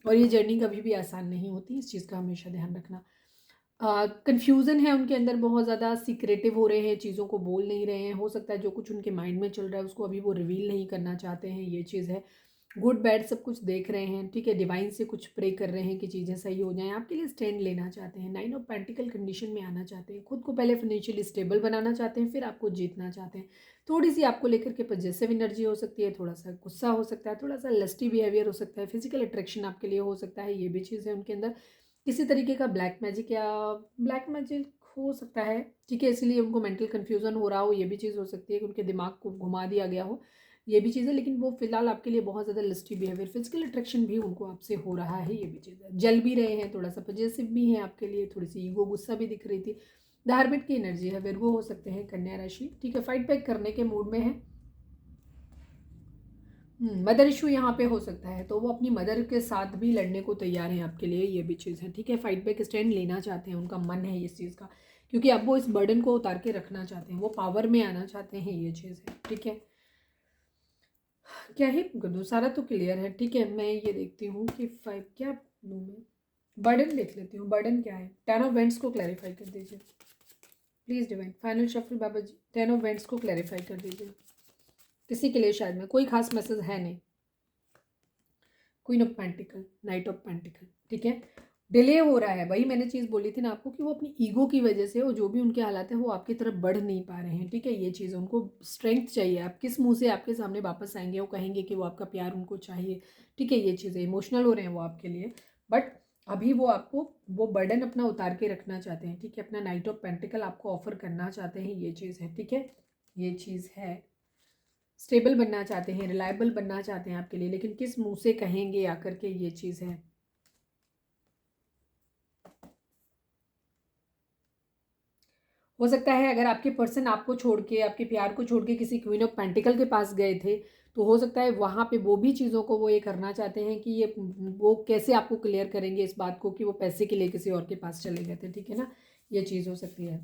और ये जर्नी कभी भी आसान नहीं होती, इस चीज़ का हमेशा ध्यान रखना। कन्फ्यूज़न है उनके अंदर, बहुत ज़्यादा सीक्रेटिव हो रहे हैं, चीज़ों को बोल नहीं रहे हैं, हो सकता है जो कुछ उनके माइंड में चल रहा है उसको अभी वो रिवील नहीं करना चाहते हैं, ये चीज़ है। गुड बैड सब कुछ देख रहे हैं, ठीक है, डिवाइन से कुछ प्रे कर रहे हैं कि चीज़ें सही हो जाएं, आपके लिए स्टैंड लेना चाहते हैं, 9 ऑफ पेंटिकल कंडीशन में आना चाहते हैं, खुद को पहले फाइनेंशियली स्टेबल बनाना चाहते हैं, फिर आपको जीतना चाहते हैं। थोड़ी सी आपको लेकर के पॉजिटिव एनर्जी हो सकती है, थोड़ा सा गुस्सा हो सकता है, थोड़ा सा लस्टी बिहेवियर हो सकता है, फिजिकल अट्रैक्शन आपके लिए हो सकता है, ये भी चीज़ है उनके अंदर। किसी तरीके का ब्लैक मैजिक हो सकता है, ठीक है, इसलिए उनको मेंटल कन्फ्यूजन हो रहा हो, ये भी चीज़ हो सकती है कि उनके दिमाग को घुमा दिया गया हो, ये भी चीज़ है, लेकिन वो फिलहाल आपके लिए बहुत ज़्यादा लिस्टी बिहेवियर, फिजिकल अट्रैक्शन भी उनको आपसे हो रहा है, ये भी चीज़ है, जल भी रहे हैं, थोड़ा सा पॉजिटिव भी हैं आपके लिए, थोड़ी सी ईगो गुस्सा भी दिख रही थी। धार्मिक की एनर्जी है, विर्गो हो सकते हैं, कन्या राशि, ठीक है, फाइट बैक करने के मूड में है। मदर इशू यहाँ पे हो सकता है, तो वो अपनी मदर के साथ भी लड़ने को तैयार हैं आपके लिए, ये भी चीज़ है, ठीक है, फाइट बैक स्टैंड लेना चाहते हैं, उनका मन है इस चीज़ का, क्योंकि अब वो इस बर्डन को उतार के रखना चाहते हैं, वो पावर में आना चाहते हैं, ये चीज़ है, ठीक है। क्या ही कर दूँ, सारा तो क्लियर है, ठीक है, मैं ये देखती हूँ कि 5 क्या दूँ मैं, बर्डन देख लेती हूँ, बर्डन क्या है, 10 ऑफ वेंट्स को क्लैरिफाई कर दीजिए please divine, final shuffle Baba ji, 10 of wands को क्लैरिफाई कर दीजिए, किसी के लिए शायद में कोई खास मैसेज है नहीं। Queen of pentacle, night of pentacle, ठीक है, डिले हो रहा है, वही मैंने चीज़ बोली थी ना आपको कि वो अपनी ईगो की वजह से, वो जो भी उनके हालात हैं वो आपकी तरफ बढ़ नहीं पा रहे हैं, ठीक है। ये चीज़ उनको स्ट्रेंथ चाहिए, आप किस मुंह से आपके सामने वापस आएंगे, वो कहेंगे कि वो आपका प्यार उनको चाहिए, ठीक है। ये चीज़ें इमोशनल हो रहे हैं वो आपके लिए, बट अभी वो आपको वो बर्डन अपना उतार के रखना चाहते हैं, ठीक है। अपना नाइट ऑफ पेंटिकल आपको ऑफर करना चाहते हैं, ये चीज़ है, ठीक है। ये चीज़ है, स्टेबल बनना चाहते हैं, रिलायबल बनना चाहते हैं आपके लिए, लेकिन किस मुंह से कहेंगे आकर के, ये चीज़ है। हो सकता है अगर आपके पर्सन आपको छोड़ के, आपके प्यार को छोड़ के किसी क्वीन ऑफ पेंटिकल के पास गए थे, तो हो सकता है वहाँ पे वो भी चीज़ों को वो ये करना चाहते हैं कि ये वो कैसे आपको क्लियर करेंगे इस बात को कि वो पैसे के लिए किसी और के पास चले गए थे, ठीक है ना। ये चीज़ हो सकती है,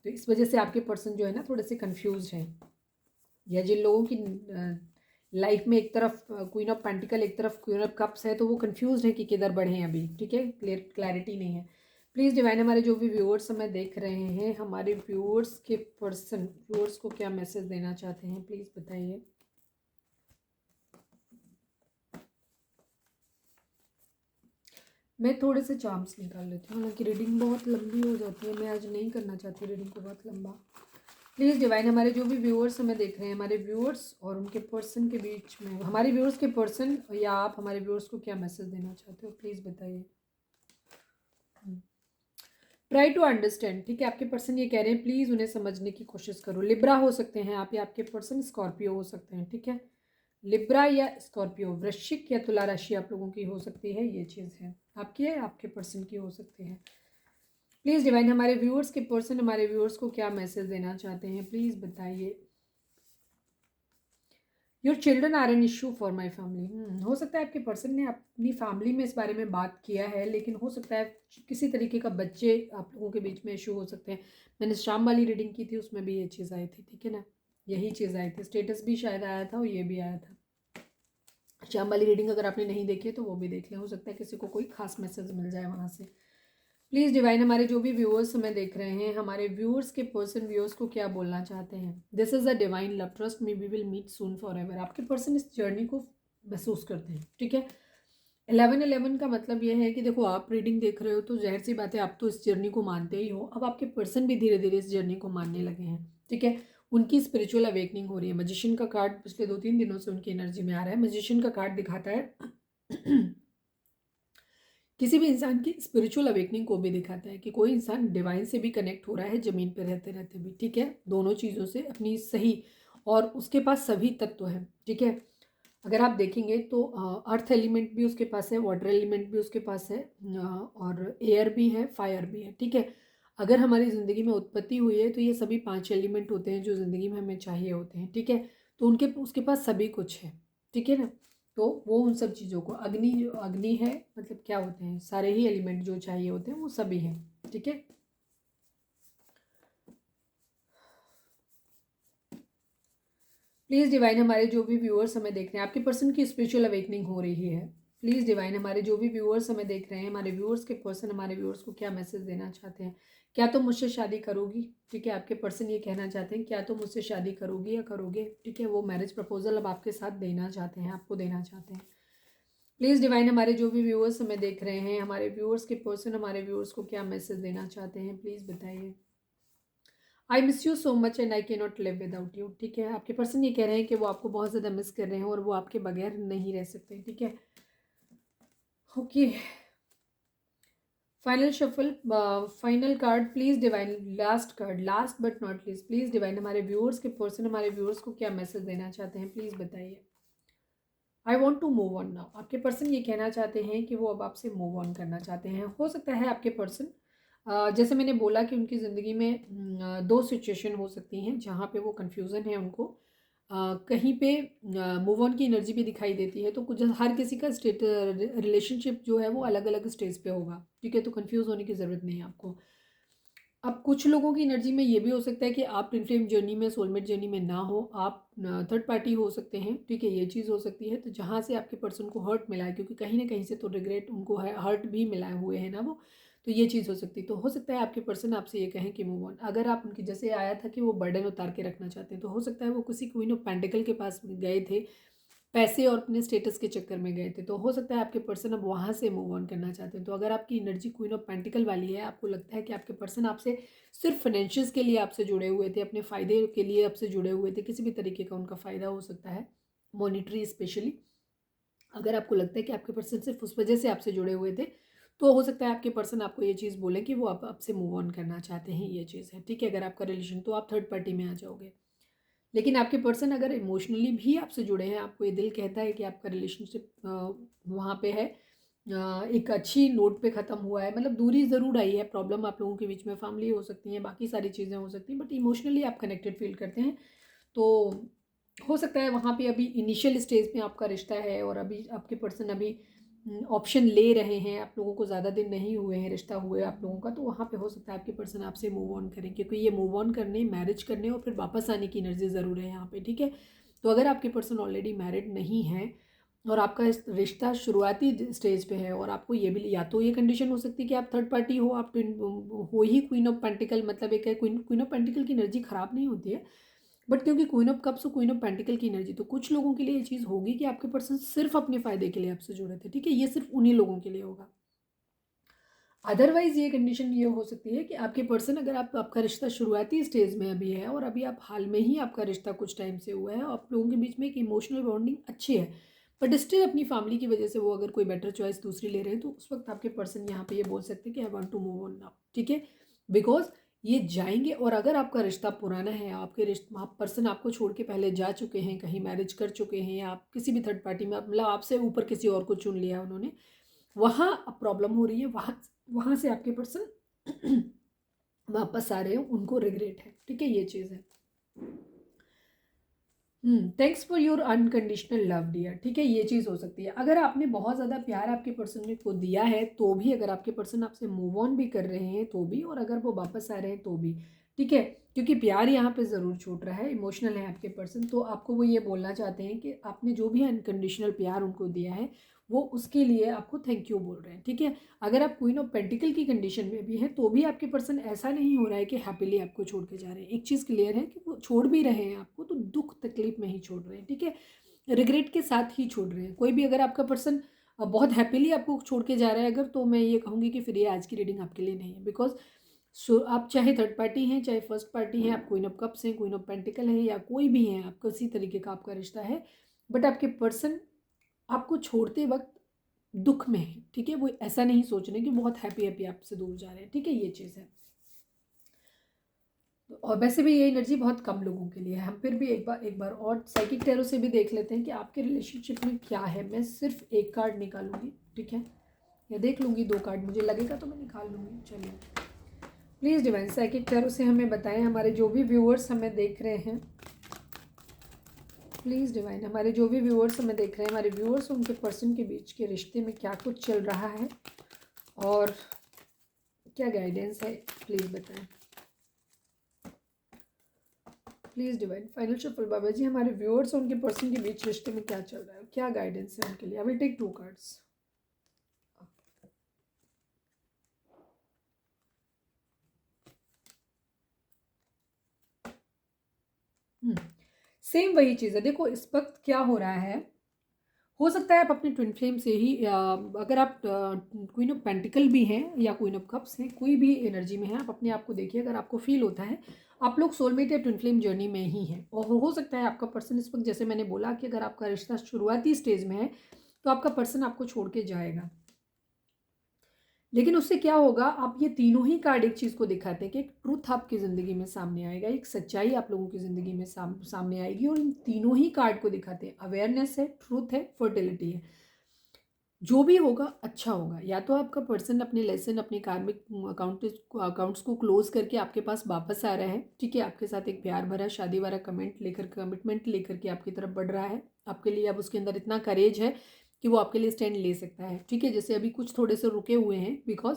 तो इस वजह से आपके पर्सन जो है ना थोड़े से कन्फ्यूज हैं, या जिन लोगों की लाइफ में एक तरफ क्वीन ऑफ पेंटिकल, एक तरफ क्वीन ऑफ कप्स है, तो वो कंफ्यूज है कि किधर बढ़े अभी, ठीक है। क्लैरिटी नहीं है। प्लीज़ डिवाइन, हमारे जो भी व्यूअर्स हमें देख रहे हैं, हमारे व्यूअर्स के पर्सन व्यूअर्स को क्या मैसेज देना चाहते हैं, प्लीज़ बताइए। मैं थोड़े से चार्म्स निकाल लेती हूँ, हालांकि रीडिंग बहुत लंबी हो जाती है, मैं आज नहीं करना चाहती रीडिंग को बहुत लंबा। प्लीज़ डिवाइन, हमारे जो भी व्यूअर्स हमें देख रहे हैं, हमारे व्यूअर्स और उनके पर्सन के बीच में, हमारे व्यूअर्स के पर्सन या आप हमारे व्यूअर्स को क्या मैसेज देना चाहते हो, प्लीज़ बताइए। ट्राई टू अंडरस्टैंड, ठीक है। आपके पर्सन ये कह रहे हैं प्लीज़ उन्हें समझने की कोशिश करो। लिब्रा हो सकते हैं आप, या आपके पर्सन स्कॉर्पियो हो सकते हैं, ठीक है। लिब्रा या स्कॉर्पियो, वृश्चिक या तुला राशि आप लोगों की हो सकती है, ये चीज़ है आपकी है, आपके पर्सन की हो सकती है। प्लीज़ डिवाइन, हमारे व्यूअर्स के पर्सन हमारे व्यूअर्स को क्या मैसेज देना चाहते हैं, प्लीज़ बताइए। Your children are an issue for my family. हो सकता है आपके पर्सन ने अपनी फैमिली में इस बारे में बात किया है, लेकिन हो सकता है किसी तरीके का बच्चे आप लोगों के बीच में इशू हो सकते हैं। मैंने शाम वाली रीडिंग की थी, उसमें भी ये चीज़ आई थी, ठीक है ना। यही चीज़ आई थी, स्टेटस भी शायद आया था और ये भी आया था। शाम वाली रीडिंग अगर आपने नहीं देखी है तो वो भी देख लें, हो सकता है किसी को कोई खास मैसेज मिल जाए वहाँ से। प्लीज़ डिवाइन, हमारे जो भी व्यूअर्स हमें देख रहे हैं, हमारे व्यूअर्स के पर्सन व्यूअर्स को क्या बोलना चाहते हैं। This is a divine love, trust me, we will meet soon forever. आपके पर्सन इस जर्नी को महसूस करते हैं, ठीक है। 11-11 का मतलब यह है कि देखो, आप रीडिंग देख रहे हो तो जाहिर सी बात है आप तो इस जर्नी को मानते ही हो, अब आपके पर्सन भी धीरे धीरे इस जर्नी को मानने लगे हैं, ठीक है। उनकी स्पिरिचुअल अवेकनिंग हो रही है। मजिशियन का कार्ड पिछले 2-3 दिनों से उनकी एनर्जी में आ रहा है। मजिशियन का कार्ड दिखाता है किसी भी इंसान की स्पिरिचुअल अवेकनिंग को भी दिखाता है कि कोई इंसान डिवाइन से भी कनेक्ट हो रहा है ज़मीन पर रहते रहते भी, ठीक है। दोनों चीज़ों से अपनी सही, और उसके पास सभी तत्व हैं, ठीक है। अगर आप देखेंगे तो अर्थ एलिमेंट भी उसके पास है, वाटर एलिमेंट भी उसके पास है, और एयर भी है, फायर भी है, ठीक है। अगर हमारी ज़िंदगी में उत्पत्ति हुई है तो ये सभी 5 एलिमेंट होते हैं जो ज़िंदगी में हमें चाहिए होते हैं, ठीक है। तो उनके उसके पास सभी कुछ है, ठीक है ना। तो वो उन सब चीज़ों को, अग्नि जो अग्नि है मतलब क्या होते हैं, सारे ही एलिमेंट जो चाहिए होते हैं वो सभी हैं, ठीक है। प्लीज़ डिवाइन, हमारे जो भी व्यूअर्स हमें देख रहे हैं, आपके पर्सन की स्पिरिचुअल अवेकनिंग हो रही है। प्लीज़ डिवाइन, हमारे जो भी व्यूअर्स हमें देख रहे हैं, हमारे व्यूअर्स के पर्सन हमारे व्यूअर्स को क्या मैसेज देना चाहते हैं। क्या तुम मुझसे शादी करोगी, ठीक है। आपके पर्सन ये कहना चाहते हैं क्या तुम मुझसे शादी करोगी या करोगे, ठीक है। वो मैरिज प्रपोजल अब आपके साथ देना चाहते हैं, आपको देना चाहते हैं। प्लीज़ डिवाइन, हमारे जो भी व्यूअर्स हमें देख रहे हैं, हमारे व्यूअर्स के पर्सन हमारे व्यूअर्स को क्या मैसेज देना चाहते हैं, प्लीज़ बताइए। I miss you so much and I can not live without you, ठीक है। आपके पर्सन ये कह रहे हैं कि वो आपको बहुत ज़्यादा मिस कर रहे हैं और वो आपके बगैर नहीं रह सकते, ठीक है। Okay, final shuffle, final card please divine, last card, last but not least. Please divine, हमारे व्यूअर्स के पर्सन हमारे व्यूअर्स को क्या मैसेज देना चाहते हैं, प्लीज़ बताइए। I want to move on now, आपके पर्सन ये कहना चाहते हैं कि वो अब आपसे मूव ऑन करना चाहते हैं। हो सकता है आपके पर्सन, जैसे मैंने बोला कि उनकी ज़िंदगी में दो सिचुएशन हो सकती हैं जहाँ पे वो कन्फ्यूज़न है उनको। कहीं पे मूव ऑन की एनर्जी भी दिखाई देती है, तो कुछ हर किसी का स्टेट रिलेशनशिप जो है वो अलग अलग स्टेज पे होगा, ठीक है। तो कन्फ्यूज़ होने की ज़रूरत नहीं है आपको। अब कुछ लोगों की एनर्जी में ये भी हो सकता है कि आप ट्विन फ्लेम जर्नी में, सोलमेट जर्नी में ना हो, आप थर्ड पार्टी हो सकते हैं, ठीक है। ये चीज़ हो सकती है, तो जहाँ से आपके पर्सन को हर्ट मिला है, क्योंकि कहीं ना कहीं से तो रिग्रेट उनको है, हर्ट भी मिलाए हुए हैं ना वो, तो ये चीज़ हो सकती है। तो हो सकता है आपके पर्सन आपसे ये कहें कि मूव ऑन। अगर आप उनकी, जैसे आया था कि वो बर्डन उतार के रखना चाहते हैं, तो हो सकता है वो किसी क्वीन ऑफ पेंटिकल के पास गए थे पैसे और अपने स्टेटस के चक्कर में गए थे, तो हो सकता है आपके पर्सन अब वहाँ से मूव ऑन करना चाहते हैं। तो अगर आपकी एनर्जी क्वीन ऑफ पेंटिकल वाली है, आपको लगता है कि आपके पर्सन आपसे सिर्फ फाइनेंशियल्स के लिए आपसे जुड़े हुए थे, अपने फ़ायदे के लिए आपसे जुड़े हुए थे, किसी भी तरीके का उनका फ़ायदा हो सकता है, मॉनिटरी स्पेशली। अगर आपको लगता है कि आपके पर्सन सिर्फ उस वजह से आपसे जुड़े हुए थे, तो हो सकता है आपके पर्सन आपको ये चीज़ बोले कि वो आप आपसे मूव ऑन करना चाहते हैं, ये चीज़ है, ठीक है। अगर आपका रिलेशन, तो आप थर्ड पार्टी में आ जाओगे। लेकिन आपके पर्सन अगर इमोशनली भी आपसे जुड़े हैं, आपको ये दिल कहता है कि आपका रिलेशनशिप वहाँ पे है, एक अच्छी नोट पे ख़त्म हुआ है, मतलब दूरी ज़रूर आई है, प्रॉब्लम आप लोगों के बीच में फैमिली हो सकती है, बाकी सारी चीज़ें हो सकती हैं, बट इमोशनली आप कनेक्टेड फील करते हैं। तो हो सकता है वहाँ पे अभी इनिशियल स्टेज में आपका रिश्ता है और अभी आपके पर्सन अभी ऑप्शन ले रहे हैं, आप लोगों को ज़्यादा दिन नहीं हुए हैं रिश्ता हुए आप लोगों का, तो वहाँ पे हो सकता है आपके पर्सन आपसे मूव ऑन करें, क्योंकि ये मूव ऑन करने, मैरिज करने और फिर वापस आने की एनर्जी ज़रूर है यहाँ पे, ठीक है। तो अगर आपके पर्सन ऑलरेडी मैरिड नहीं है और आपका रिश्ता शुरुआती स्टेज पे है, और आपको ये भी, या तो ये कंडीशन हो सकती है कि आप थर्ड पार्टी हो, आप हो ही क्वीन ऑफ पेंटिकल, मतलब एक है क्वीन ऑफ पेंटिकल की एनर्जी ख़राब नहीं होती है, बट क्योंकि क्वीन ऑफ कप्स और क्वीन ऑफ पेंटिकल की एनर्जी, तो कुछ लोगों के लिए ये चीज़ होगी कि आपके पर्सन सिर्फ अपने फ़ायदे के लिए आपसे जुड़े थे, ठीक है। ये सिर्फ उन्हीं लोगों के लिए होगा। अदरवाइज़ ये कंडीशन ये हो सकती है कि आपके पर्सन, अगर आपका रिश्ता शुरुआती स्टेज में अभी है और अभी आप हाल में ही आपका रिश्ता कुछ टाइम से हुआ है, आप लोगों के बीच में एक इमोशनल बॉन्डिंग अच्छी है, बट स्टिल अपनी फैमिली की वजह से वो अगर कोई बेटर चॉइस दूसरी ले रहे हैं, तो उस वक्त आपके पर्सन यहाँ पे ये बोल सकते हैं कि I want to move on now, ठीक है। बिकॉज ये जाएंगे, और अगर आपका रिश्ता पुराना है, आपके रिश्ते, आप पर्सन आपको छोड़ के पहले जा चुके हैं, कहीं मैरिज कर चुके हैं, या आप किसी भी थर्ड पार्टी में, मतलब आपसे ऊपर किसी और को चुन लिया उन्होंने, वहाँ अब प्रॉब्लम हो रही है, वहाँ वहाँ से आपके पर्सन वापस आ रहे हो, उनको रिग्रेट है, ठीक है, ये चीज़ है। Thanks for your unconditional love dear, ठीक है, ये चीज़ हो सकती है। अगर आपने बहुत ज़्यादा प्यार आपके पर्सन ने को दिया है तो भी, अगर आपके पर्सन आपसे मूव ऑन भी कर रहे हैं तो भी, और अगर वो वापस आ रहे हैं तो भी, ठीक है, क्योंकि प्यार यहाँ पे ज़रूर छूट रहा है, इमोशनल है आपके पर्सन, तो आपको वो ये बोलना चाहते हैं कि आपने जो भी अनकंडीशनल प्यार उनको दिया है, वो उसके लिए आपको थैंक यू बोल रहे हैं, ठीक है। अगर आप क्वीन ऑफ पेंटिकल की कंडीशन में भी हैं तो भी आपके पर्सन ऐसा नहीं हो रहा है कि हैप्पीली आपको छोड़ के जा रहे हैं। एक चीज़ क्लियर है कि वो छोड़ भी रहे हैं आपको तो दुख तकलीफ में ही छोड़ रहे हैं, ठीक है, रिग्रेट के साथ ही छोड़ रहे हैं। कोई भी अगर आपका पर्सन बहुत हैप्पीली आपको छोड़ के जा रहा है अगर, तो मैं ये कहूँगी कि फिर ये आज की रीडिंग आपके लिए नहीं है। बिकॉज आप चाहे थर्ड पार्टी हैं, चाहे फर्स्ट पार्टी हैं, आप क्वीन ऑफ कप्स हैं, क्वीन ऑफ पेंटिकल हैं, या कोई भी हैं, आप किसी तरीके का आपका रिश्ता है, बट आपके पर्सन आपको छोड़ते वक्त दुख में है, ठीक है। वो ऐसा नहीं सोच रहे कि बहुत हैप्पी हैप्पी आपसे दूर जा रहे हैं, ठीक है, ये चीज़ है। और वैसे भी ये एनर्जी बहुत कम लोगों के लिए है। हम फिर भी एक बार और साइकिक टैरो से भी देख लेते हैं कि आपके रिलेशनशिप में क्या है। मैं सिर्फ एक कार्ड निकालूंगी, ठीक है, या देख लूँगी, 2 कार्ड मुझे लगेगा तो मैं निकाल लूँगी। चलिए, प्लीज़ डिवाइन साइकिक टैरो से हमें बताएं, हमारे जो भी व्यूअर्स हमें देख रहे हैं, प्लीज़ डिवाइन, हमारे जो भी व्यूअर्स हमें देख रहे हैं, हमारे व्यूअर्स उनके पर्सन के बीच के रिश्ते में क्या कुछ चल रहा है और क्या गाइडेंस है, प्लीज़ बताएं। Please divine final shuffle Baba ji, हमारे व्यूअर्स और उनके पर्सन के बीच रिश्ते में क्या चल रहा है, क्या गाइडेंस है उनके लिए। I will take 2 cards. Same वही चीज़ है। देखो इस वक्त क्या हो रहा है, हो सकता है आप अपने ट्विन फ्लेम से ही, अगर आप क्वीन ऑफ पेंटिकल भी हैं या क्वीन ऑफ कप्स हैं, कोई भी एनर्जी में है, आप अपने आप को देखिए, अगर आपको फील होता है आप लोग सोलमेट या ट्विन फ्लेम जर्नी में ही हैं, और हो सकता है आपका पर्सन इस वक्त, जैसे मैंने बोला कि अगर आपका रिश्ता शुरुआती स्टेज में है तो आपका पर्सन आपको छोड़ के जाएगा। लेकिन उससे क्या होगा, आप ये तीनों ही कार्ड एक चीज़ को दिखाते हैं कि एक ट्रूथ आपकी ज़िंदगी में सामने आएगा, एक सच्चाई आप लोगों की ज़िंदगी में सामने आएगी, और इन तीनों ही कार्ड को दिखाते हैं, अवेयरनेस है, ट्रूथ है, फर्टिलिटी है। जो भी होगा अच्छा होगा। या तो आपका पर्सन अपने लेसन, अपने कार्मिक अकाउंट्स को क्लोज करके आपके पास वापस आ रहा है, ठीक है, आपके साथ एक प्यार भरा शादी वाला कमिटमेंट लेकर के आपकी तरफ बढ़ रहा है, आपके लिए अब उसके अंदर इतना करेज है कि वो आपके लिए स्टैंड ले सकता है, ठीक है। जैसे अभी कुछ थोड़े से रुके हुए हैं बिकॉज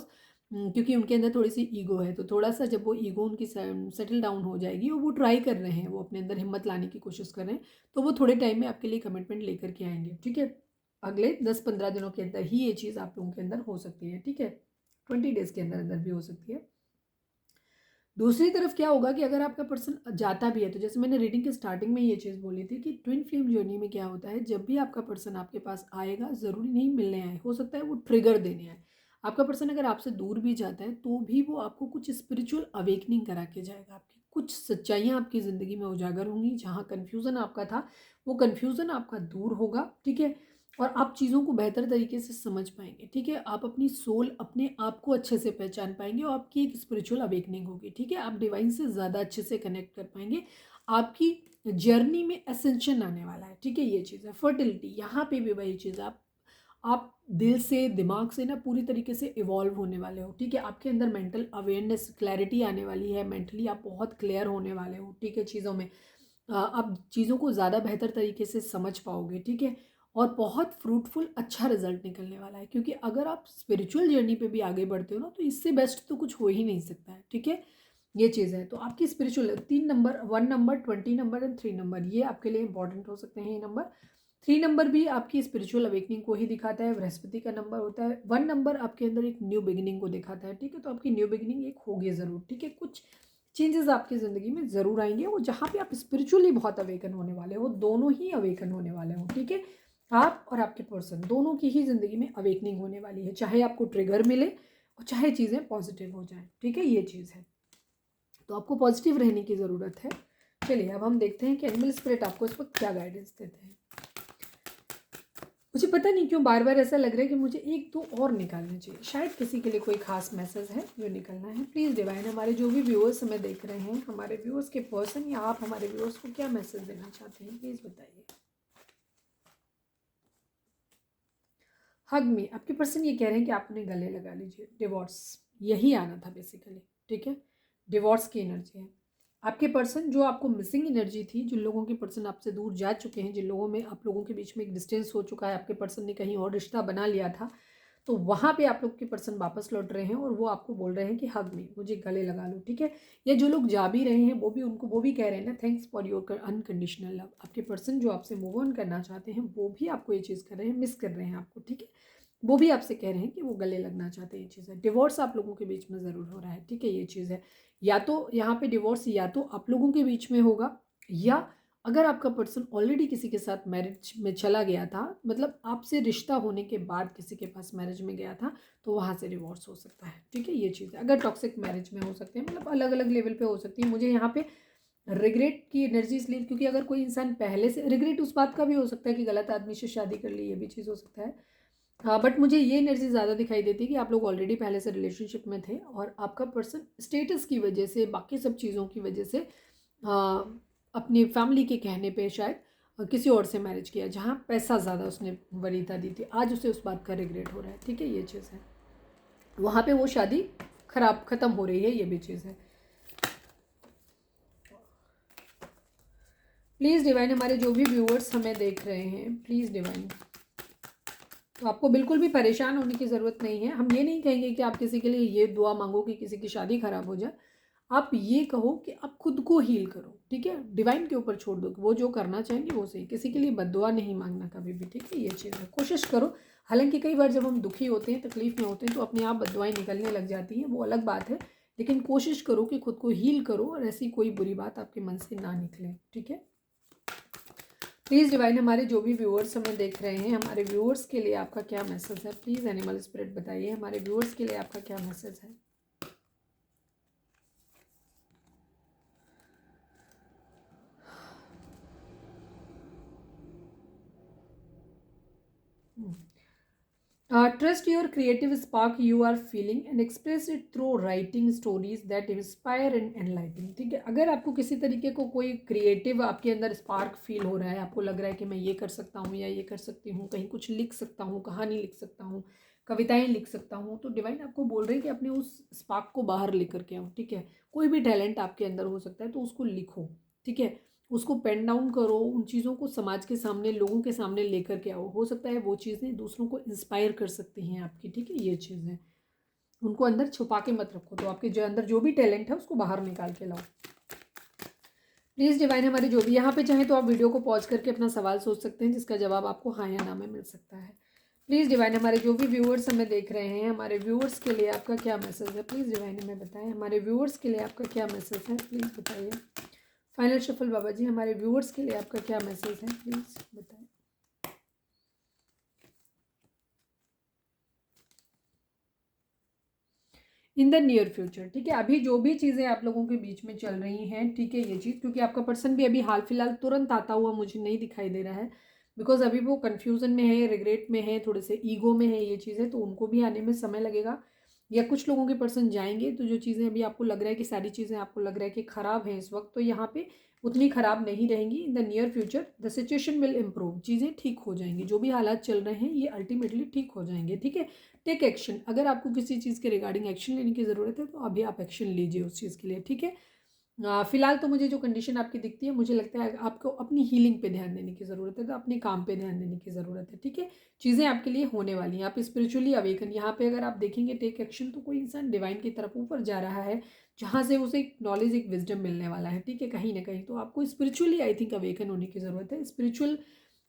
क्योंकि उनके अंदर थोड़ी सी ईगो है, तो थोड़ा सा जब वो ईगो उनकी सेटल डाउन हो जाएगी, और वो ट्राई कर रहे हैं, वो अपने अंदर हिम्मत लाने की कोशिश कर रहे हैं, तो वो थोड़े टाइम में आपके लिए कमिटमेंट लेकर के आएंगे, ठीक है। अगले 10-15 दिनों के अंदर ही ये चीज़ आप लोगों के अंदर हो सकती है, ठीक है, 20 डेज़ के अंदर अंदर भी हो सकती है। दूसरी तरफ क्या होगा कि अगर आपका पर्सन जाता भी है, तो जैसे मैंने रीडिंग के स्टार्टिंग में ये चीज़ बोली थी कि ट्विन फ्लेम जर्नी में क्या होता है, जब भी आपका पर्सन आपके पास आएगा, ज़रूरी नहीं मिलने आए, हो सकता है वो ट्रिगर देने आए। आपका पर्सन अगर आपसे दूर भी जाता है तो भी वो आपको कुछ स्पिरिचुअल अवेकनिंग करा के जाएगा। आपकी कुछ सच्चाइयाँ आपकी ज़िंदगी में उजागर होंगी, जहाँ कन्फ्यूज़न आपका था वो कन्फ्यूज़न आपका दूर होगा, ठीक है। और आप चीज़ों को बेहतर तरीके से समझ पाएंगे, ठीक है। आप अपनी सोल, अपने आप को अच्छे से पहचान पाएंगे और आपकी एक स्पिरिचुअल अवेकनिंग होगी, ठीक है। आप डिवाइन से ज़्यादा अच्छे से कनेक्ट कर पाएंगे। आपकी जर्नी में असेंशन आने वाला है, ठीक है। ये चीज़ है फर्टिलिटी, यहाँ पे भी वही चीज़ है। आप दिल से, दिमाग से ना पूरी तरीके से इवॉल्व होने वाले हो, ठीक है। आपके अंदर मेंटल अवेयरनेस, क्लैरिटी आने वाली है। मेंटली आप बहुत क्लियर होने वाले हो, ठीक है। चीज़ों में आप चीज़ों को ज़्यादा बेहतर तरीके से समझ पाओगे, ठीक है। और बहुत फ्रूटफुल अच्छा रिजल्ट निकलने वाला है, क्योंकि अगर आप स्पिरिचुअल जर्नी पे भी आगे बढ़ते हो ना, तो इससे बेस्ट तो कुछ हो ही नहीं सकता है, ठीक है। ये चीज़ है। तो आपकी spiritual 3 number, 1 number, 20 number and 3 number, ये आपके लिए इंपॉर्टेंट हो सकते हैं। ये नंबर 3 नंबर भी आपकी स्पिरिचुअल अवेकनिंग को ही दिखाता है, बृहस्पति का नंबर होता है। 1 नंबर आपके अंदर एक न्यू बिगिनिंग को दिखाता है, ठीक है। तो आपकी न्यू बिगिनिंग एक होगी ज़रूर, ठीक है। कुछ चेंजेस आपकी ज़िंदगी में ज़रूर आएंगे, वो जहाँ पे आप स्पिरिचुअली बहुत अवेकन होने वाले हो, दोनों ही अवेकन होने वाले हो, ठीक है। आप और आपके पर्सन दोनों की ही ज़िंदगी में अवेकनिंग होने वाली है, चाहे आपको ट्रिगर मिले और चाहे चीज़ें पॉजिटिव हो जाएं, ठीक है। ये चीज़ है। तो आपको पॉजिटिव रहने की ज़रूरत है। चलिए अब हम देखते हैं कि एनिमल स्पिरिट आपको इस वक्त क्या गाइडेंस देते हैं। मुझे पता नहीं क्यों बार बार ऐसा लग रहा है कि मुझे एक दो और निकालने चाहिए, शायद किसी के लिए कोई खास मैसेज है जो निकलना है। प्लीज़ डिवाइन, हमारे जो भी व्यूअर्स हमें देख रहे हैं, हमारे व्यूअर्स के पर्सन या आप हमारे व्यूअर्स को क्या मैसेज देना चाहते हैं, प्लीज़ बताइए। हग में आपके पर्सन ये कह रहे हैं कि आप उन्हें गले लगा लीजिए। डिवोर्स, यही आना था बेसिकली, ठीक है। डिवोर्स की एनर्जी है। आपके पर्सन, जो आपको मिसिंग एनर्जी थी, जिन लोगों के पर्सन आपसे दूर जा चुके हैं, जिन लोगों में आप लोगों के बीच में एक डिस्टेंस हो चुका है, आपके पर्सन ने कहीं और रिश्ता बना लिया था, तो वहाँ पे आप लोग के पर्सन वापस लौट रहे हैं और वो आपको बोल रहे हैं कि हग में मुझे गले लगा लो, ठीक है। या जो लोग जा भी रहे हैं वो भी, उनको वो भी कह रहे हैं ना, thanks for your unconditional love. आपके पर्सन जो आपसे मूव ऑन करना चाहते हैं वो भी आपको ये चीज़ कर रहे हैं, मिस कर रहे हैं आपको, ठीक है। वो भी आपसे कह रहे हैं कि वो गले लगना चाहते हैं। ये चीज़ है। डिवोर्स आप लोगों के बीच में ज़रूर हो रहा है, ठीक है। ये चीज़ है। या तो यहाँ पे डिवोर्स या तो आप लोगों के बीच में होगा, या अगर आपका पर्सन ऑलरेडी किसी के साथ मैरिज में चला गया था, मतलब आपसे रिश्ता होने के बाद किसी के पास मैरिज में गया था, तो वहाँ से डिवोर्स हो सकता है, ठीक है। ये चीज़ है। अगर टॉक्सिक मैरिज में हो सकते हैं, मतलब अलग अलग लेवल पे हो सकती है। मुझे यहाँ पे रिग्रेट की एनर्जी इसलिए, क्योंकि अगर कोई इंसान पहले से, रिग्रेट उस बात का भी हो सकता है कि गलत आदमी से शादी कर ली, ये भी चीज़ हो सकता है। हाँ, बट मुझे ये एनर्जी ज़्यादा दिखाई देती है कि आप लोग ऑलरेडी पहले से रिलेशनशिप में थे और आपका पर्सन स्टेटस की वजह से, बाकी सब चीज़ों की वजह से, अपनी फैमिली के कहने पे शायद किसी और से मैरिज किया, जहाँ पैसा ज़्यादा उसने वरीयता दी थी। आज उसे उस बात का रिग्रेट हो रहा है, ठीक है। ये चीज़ है। वहाँ पे वो शादी ख़त्म हो रही है, ये भी चीज़ है। प्लीज़ डिवाइन, हमारे जो भी व्यूअर्स हमें देख रहे हैं, प्लीज़ डिवाइन, तो आपको बिल्कुल भी परेशान होने की ज़रूरत नहीं है। हम ये नहीं कहेंगे कि आप किसी के लिए ये दुआ मांगो कि किसी की शादी ख़राब हो जाए। आप ये कहो कि आप खुद को हील करो, ठीक है। डिवाइन के ऊपर छोड़ दो कि वो जो करना चाहेंगे वो सही। किसी के लिए बद्दुआ नहीं मांगना कभी भी, ठीक है। ये चीज़ है। कोशिश करो। हालांकि कई बार जब हम दुखी होते हैं, तकलीफ़ में होते हैं, तो अपने आप बद्दुआएं निकलने लग जाती हैं, वो अलग बात है। लेकिन कोशिश करो कि खुद को हील करो और ऐसी कोई बुरी बात आपके मन से ना निकले, ठीक है। प्लीज़ डिवाइन, हमारे जो भी व्यूअर्स हमें देख रहे हैं, हमारे व्यूअर्स के लिए आपका क्या मैसेज है। प्लीज़ एनिमल स्पिरिट बताइए, हमारे व्यूअर्स के लिए आपका क्या मैसेज है। Trust your creative spark you are feeling and express it through writing stories that inspire and enlighten, ठीक है। अगर आपको किसी तरीके को कोई क्रिएटिव आपके अंदर स्पार्क फील हो रहा है, आपको लग रहा है कि मैं ये कर सकता हूँ या ये कर सकती हूँ, कहीं कुछ लिख सकता हूँ, कहानी लिख सकता हूँ, कविताएं लिख सकता हूँ, तो डिवाइन आपको बोल रहे हैं कि अपने उस स्पार्क को बाहर लेकर के आओ, ठीक है। कोई भी टैलेंट आपके अंदर हो सकता है, तो उसको लिखो, ठीक है। उसको पेन डाउन करो, उन चीज़ों को समाज के सामने, लोगों के सामने लेकर के आओ। हो सकता है वो चीज़ें दूसरों को इंस्पायर कर सकती हैं आपकी, ठीक है। ये चीज़ें उनको अंदर छुपा के मत रखो, तो आपके जो अंदर जो भी टैलेंट है उसको बाहर निकाल के लाओ। प्लीज़ डिवाइन, हमारे जो भी यहाँ पे चाहे तो आप वीडियो को पॉज करके अपना सवाल सोच सकते हैं, जिसका जवाब आपको हाँ या ना में मिल सकता है। प्लीज़ डिवाइन, हमारे जो भी व्यूअर्स हमें देख रहे हैं, हमारे व्यूअर्स के लिए आपका क्या मैसेज है? प्लीज़ डिवाइन हमें बताएं, हमारे व्यूअर्स के लिए आपका क्या मैसेज है? प्लीज़ बताइए। फाइनल शफल बाबा जी, हमारे व्यूअर्स के लिए आपका क्या मैसेज है? प्लीज़ बताएं। इन द नियर फ्यूचर, ठीक है, अभी जो भी चीज़ें आप लोगों के बीच में चल रही हैं, ठीक है, ये चीज़, क्योंकि आपका पर्सन भी अभी हाल फिलहाल तुरंत आता हुआ मुझे नहीं दिखाई दे रहा है, बिकॉज अभी वो कन्फ्यूज़न में है, रिग्रेट में है, थोड़े से ईगो में है ये चीज़ें, तो उनको भी आने में समय लगेगा। या कुछ लोगों के पर्सन जाएंगे, तो जो चीज़ें अभी आपको लग रहा है कि सारी चीज़ें आपको लग रहा है कि ख़राब हैं इस वक्त, तो यहाँ पे उतनी ख़राब नहीं रहेंगी। In the near future the situation will improve, चीज़ें ठीक हो जाएंगी, जो भी हालात चल रहे हैं ये अल्टीमेटली ठीक हो जाएंगे, ठीक है। टेक एक्शन, अगर आपको किसी चीज़ के रिगार्डिंग एक्शन लेने की ज़रूरत है तो अभी आप एक्शन लीजिए उस चीज़ के लिए, ठीक है। फिलहाल तो मुझे जो कंडीशन आपकी दिखती है, मुझे लगता है आपको अपनी हीलिंग पे ध्यान देने की ज़रूरत है, तो अपने काम पे ध्यान देने की ज़रूरत है, ठीक है। चीज़ें आपके लिए होने वाली हैं, आप स्पिरिचुअली अवेकन, यहाँ पे अगर आप देखेंगे टेक एक्शन, तो कोई इंसान डिवाइन की तरफ ऊपर जा रहा है, जहाँ से उसे एक नॉलेज, एक विजडम मिलने वाला है, ठीक है, कहीं ना कहीं। तो आपको स्पिरिचुअली आई थिंक अवेकन होने की ज़रूरत है, स्पिरिचुअल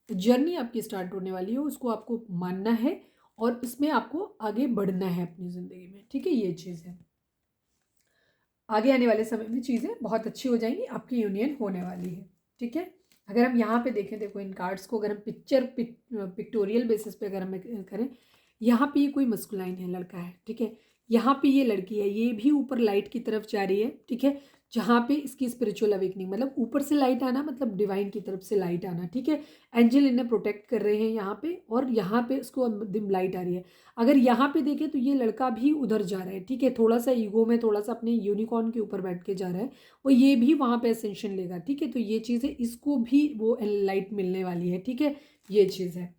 जर्नी आपकी स्टार्ट होने वाली है, उसको आपको मानना है और इसमें आपको आगे बढ़ना है अपनी ज़िंदगी में, ठीक है, ये चीज़ है। आगे आने वाले समय में चीज़ें बहुत अच्छी हो जाएंगी, आपकी यूनियन होने वाली है, ठीक है। अगर हम यहाँ पे देखें, देखो इन कार्ड्स को अगर हम पिक्टोरियल बेसिस पे अगर हम करें, यहाँ पे ये कोई मस्कुलाइन है, लड़का है, ठीक है, यहाँ पे ये लड़की है, ये भी ऊपर लाइट की तरफ जा रही है, ठीक है, जहाँ पे इसकी स्पिरिचुअल अवेकनिंग, मतलब ऊपर से लाइट आना, मतलब डिवाइन की तरफ से लाइट आना, ठीक है। एंजल इन्हें प्रोटेक्ट कर रहे हैं यहाँ पे, और यहाँ पे इसको दिम लाइट आ रही है। अगर यहाँ पे देखें तो ये लड़का भी उधर जा रहा है, ठीक है, थोड़ा सा ईगो में, थोड़ा सा अपने यूनिकॉर्न के ऊपर बैठ के जा रहा है, और ये भी वहाँ पे असेंशन लेगा, ठीक है। तो ये चीज़ है, इसको भी वो लाइट मिलने वाली है, ठीक है, ये चीज़ है।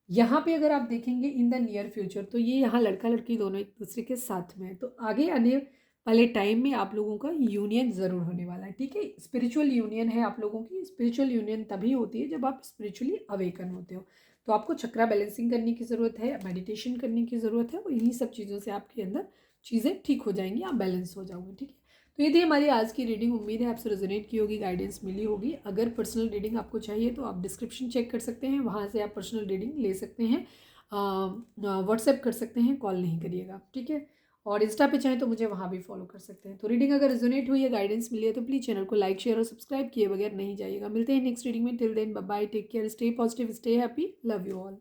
यहाँ पे अगर आप देखेंगे इन द नियर फ्यूचर, तो ये यहाँ लड़का लड़की दोनों एक दूसरे के साथ में है, तो आगे आने वाले टाइम में आप लोगों का यूनियन ज़रूर होने वाला है, ठीक है। स्पिरिचुअल यूनियन है आप लोगों की। स्पिरिचुअल यूनियन तभी होती है जब आप स्पिरिचुअली अवेकन होते हो, तो आपको चक्रा बैलेंसिंग करने की ज़रूरत है, मेडिटेशन करने की ज़रूरत है, और इन्हीं सब चीज़ों से आपके अंदर चीज़ें ठीक हो जाएंगी, आप बैलेंस हो जाओगे, ठीक है। तो ये थी हमारी आज की रीडिंग, उम्मीद है आपसे रेजोनेट की होगी, गाइडेंस मिली होगी। अगर पर्सनल रीडिंग आपको चाहिए तो आप डिस्क्रिप्शन चेक कर सकते हैं, वहाँ से आप पर्सनल रीडिंग ले सकते हैं, व्हाट्सएप कर सकते हैं, कॉल नहीं करिएगा, ठीक है। और इंस्टा पे चाहें तो मुझे वहाँ भी फॉलो कर सकते हैं। तो रीडिंग अगर रेजोनेट हुई है, गाइडेंस मिली है, तो प्लीज़ चैनल को लाइक, शेयर और सब्सक्राइब किए बगैर नहीं जाइएगा। मिलते हैं नेक्स्ट रीडिंग में, till then bye bye, take care, stay positive, stay happy, love you all.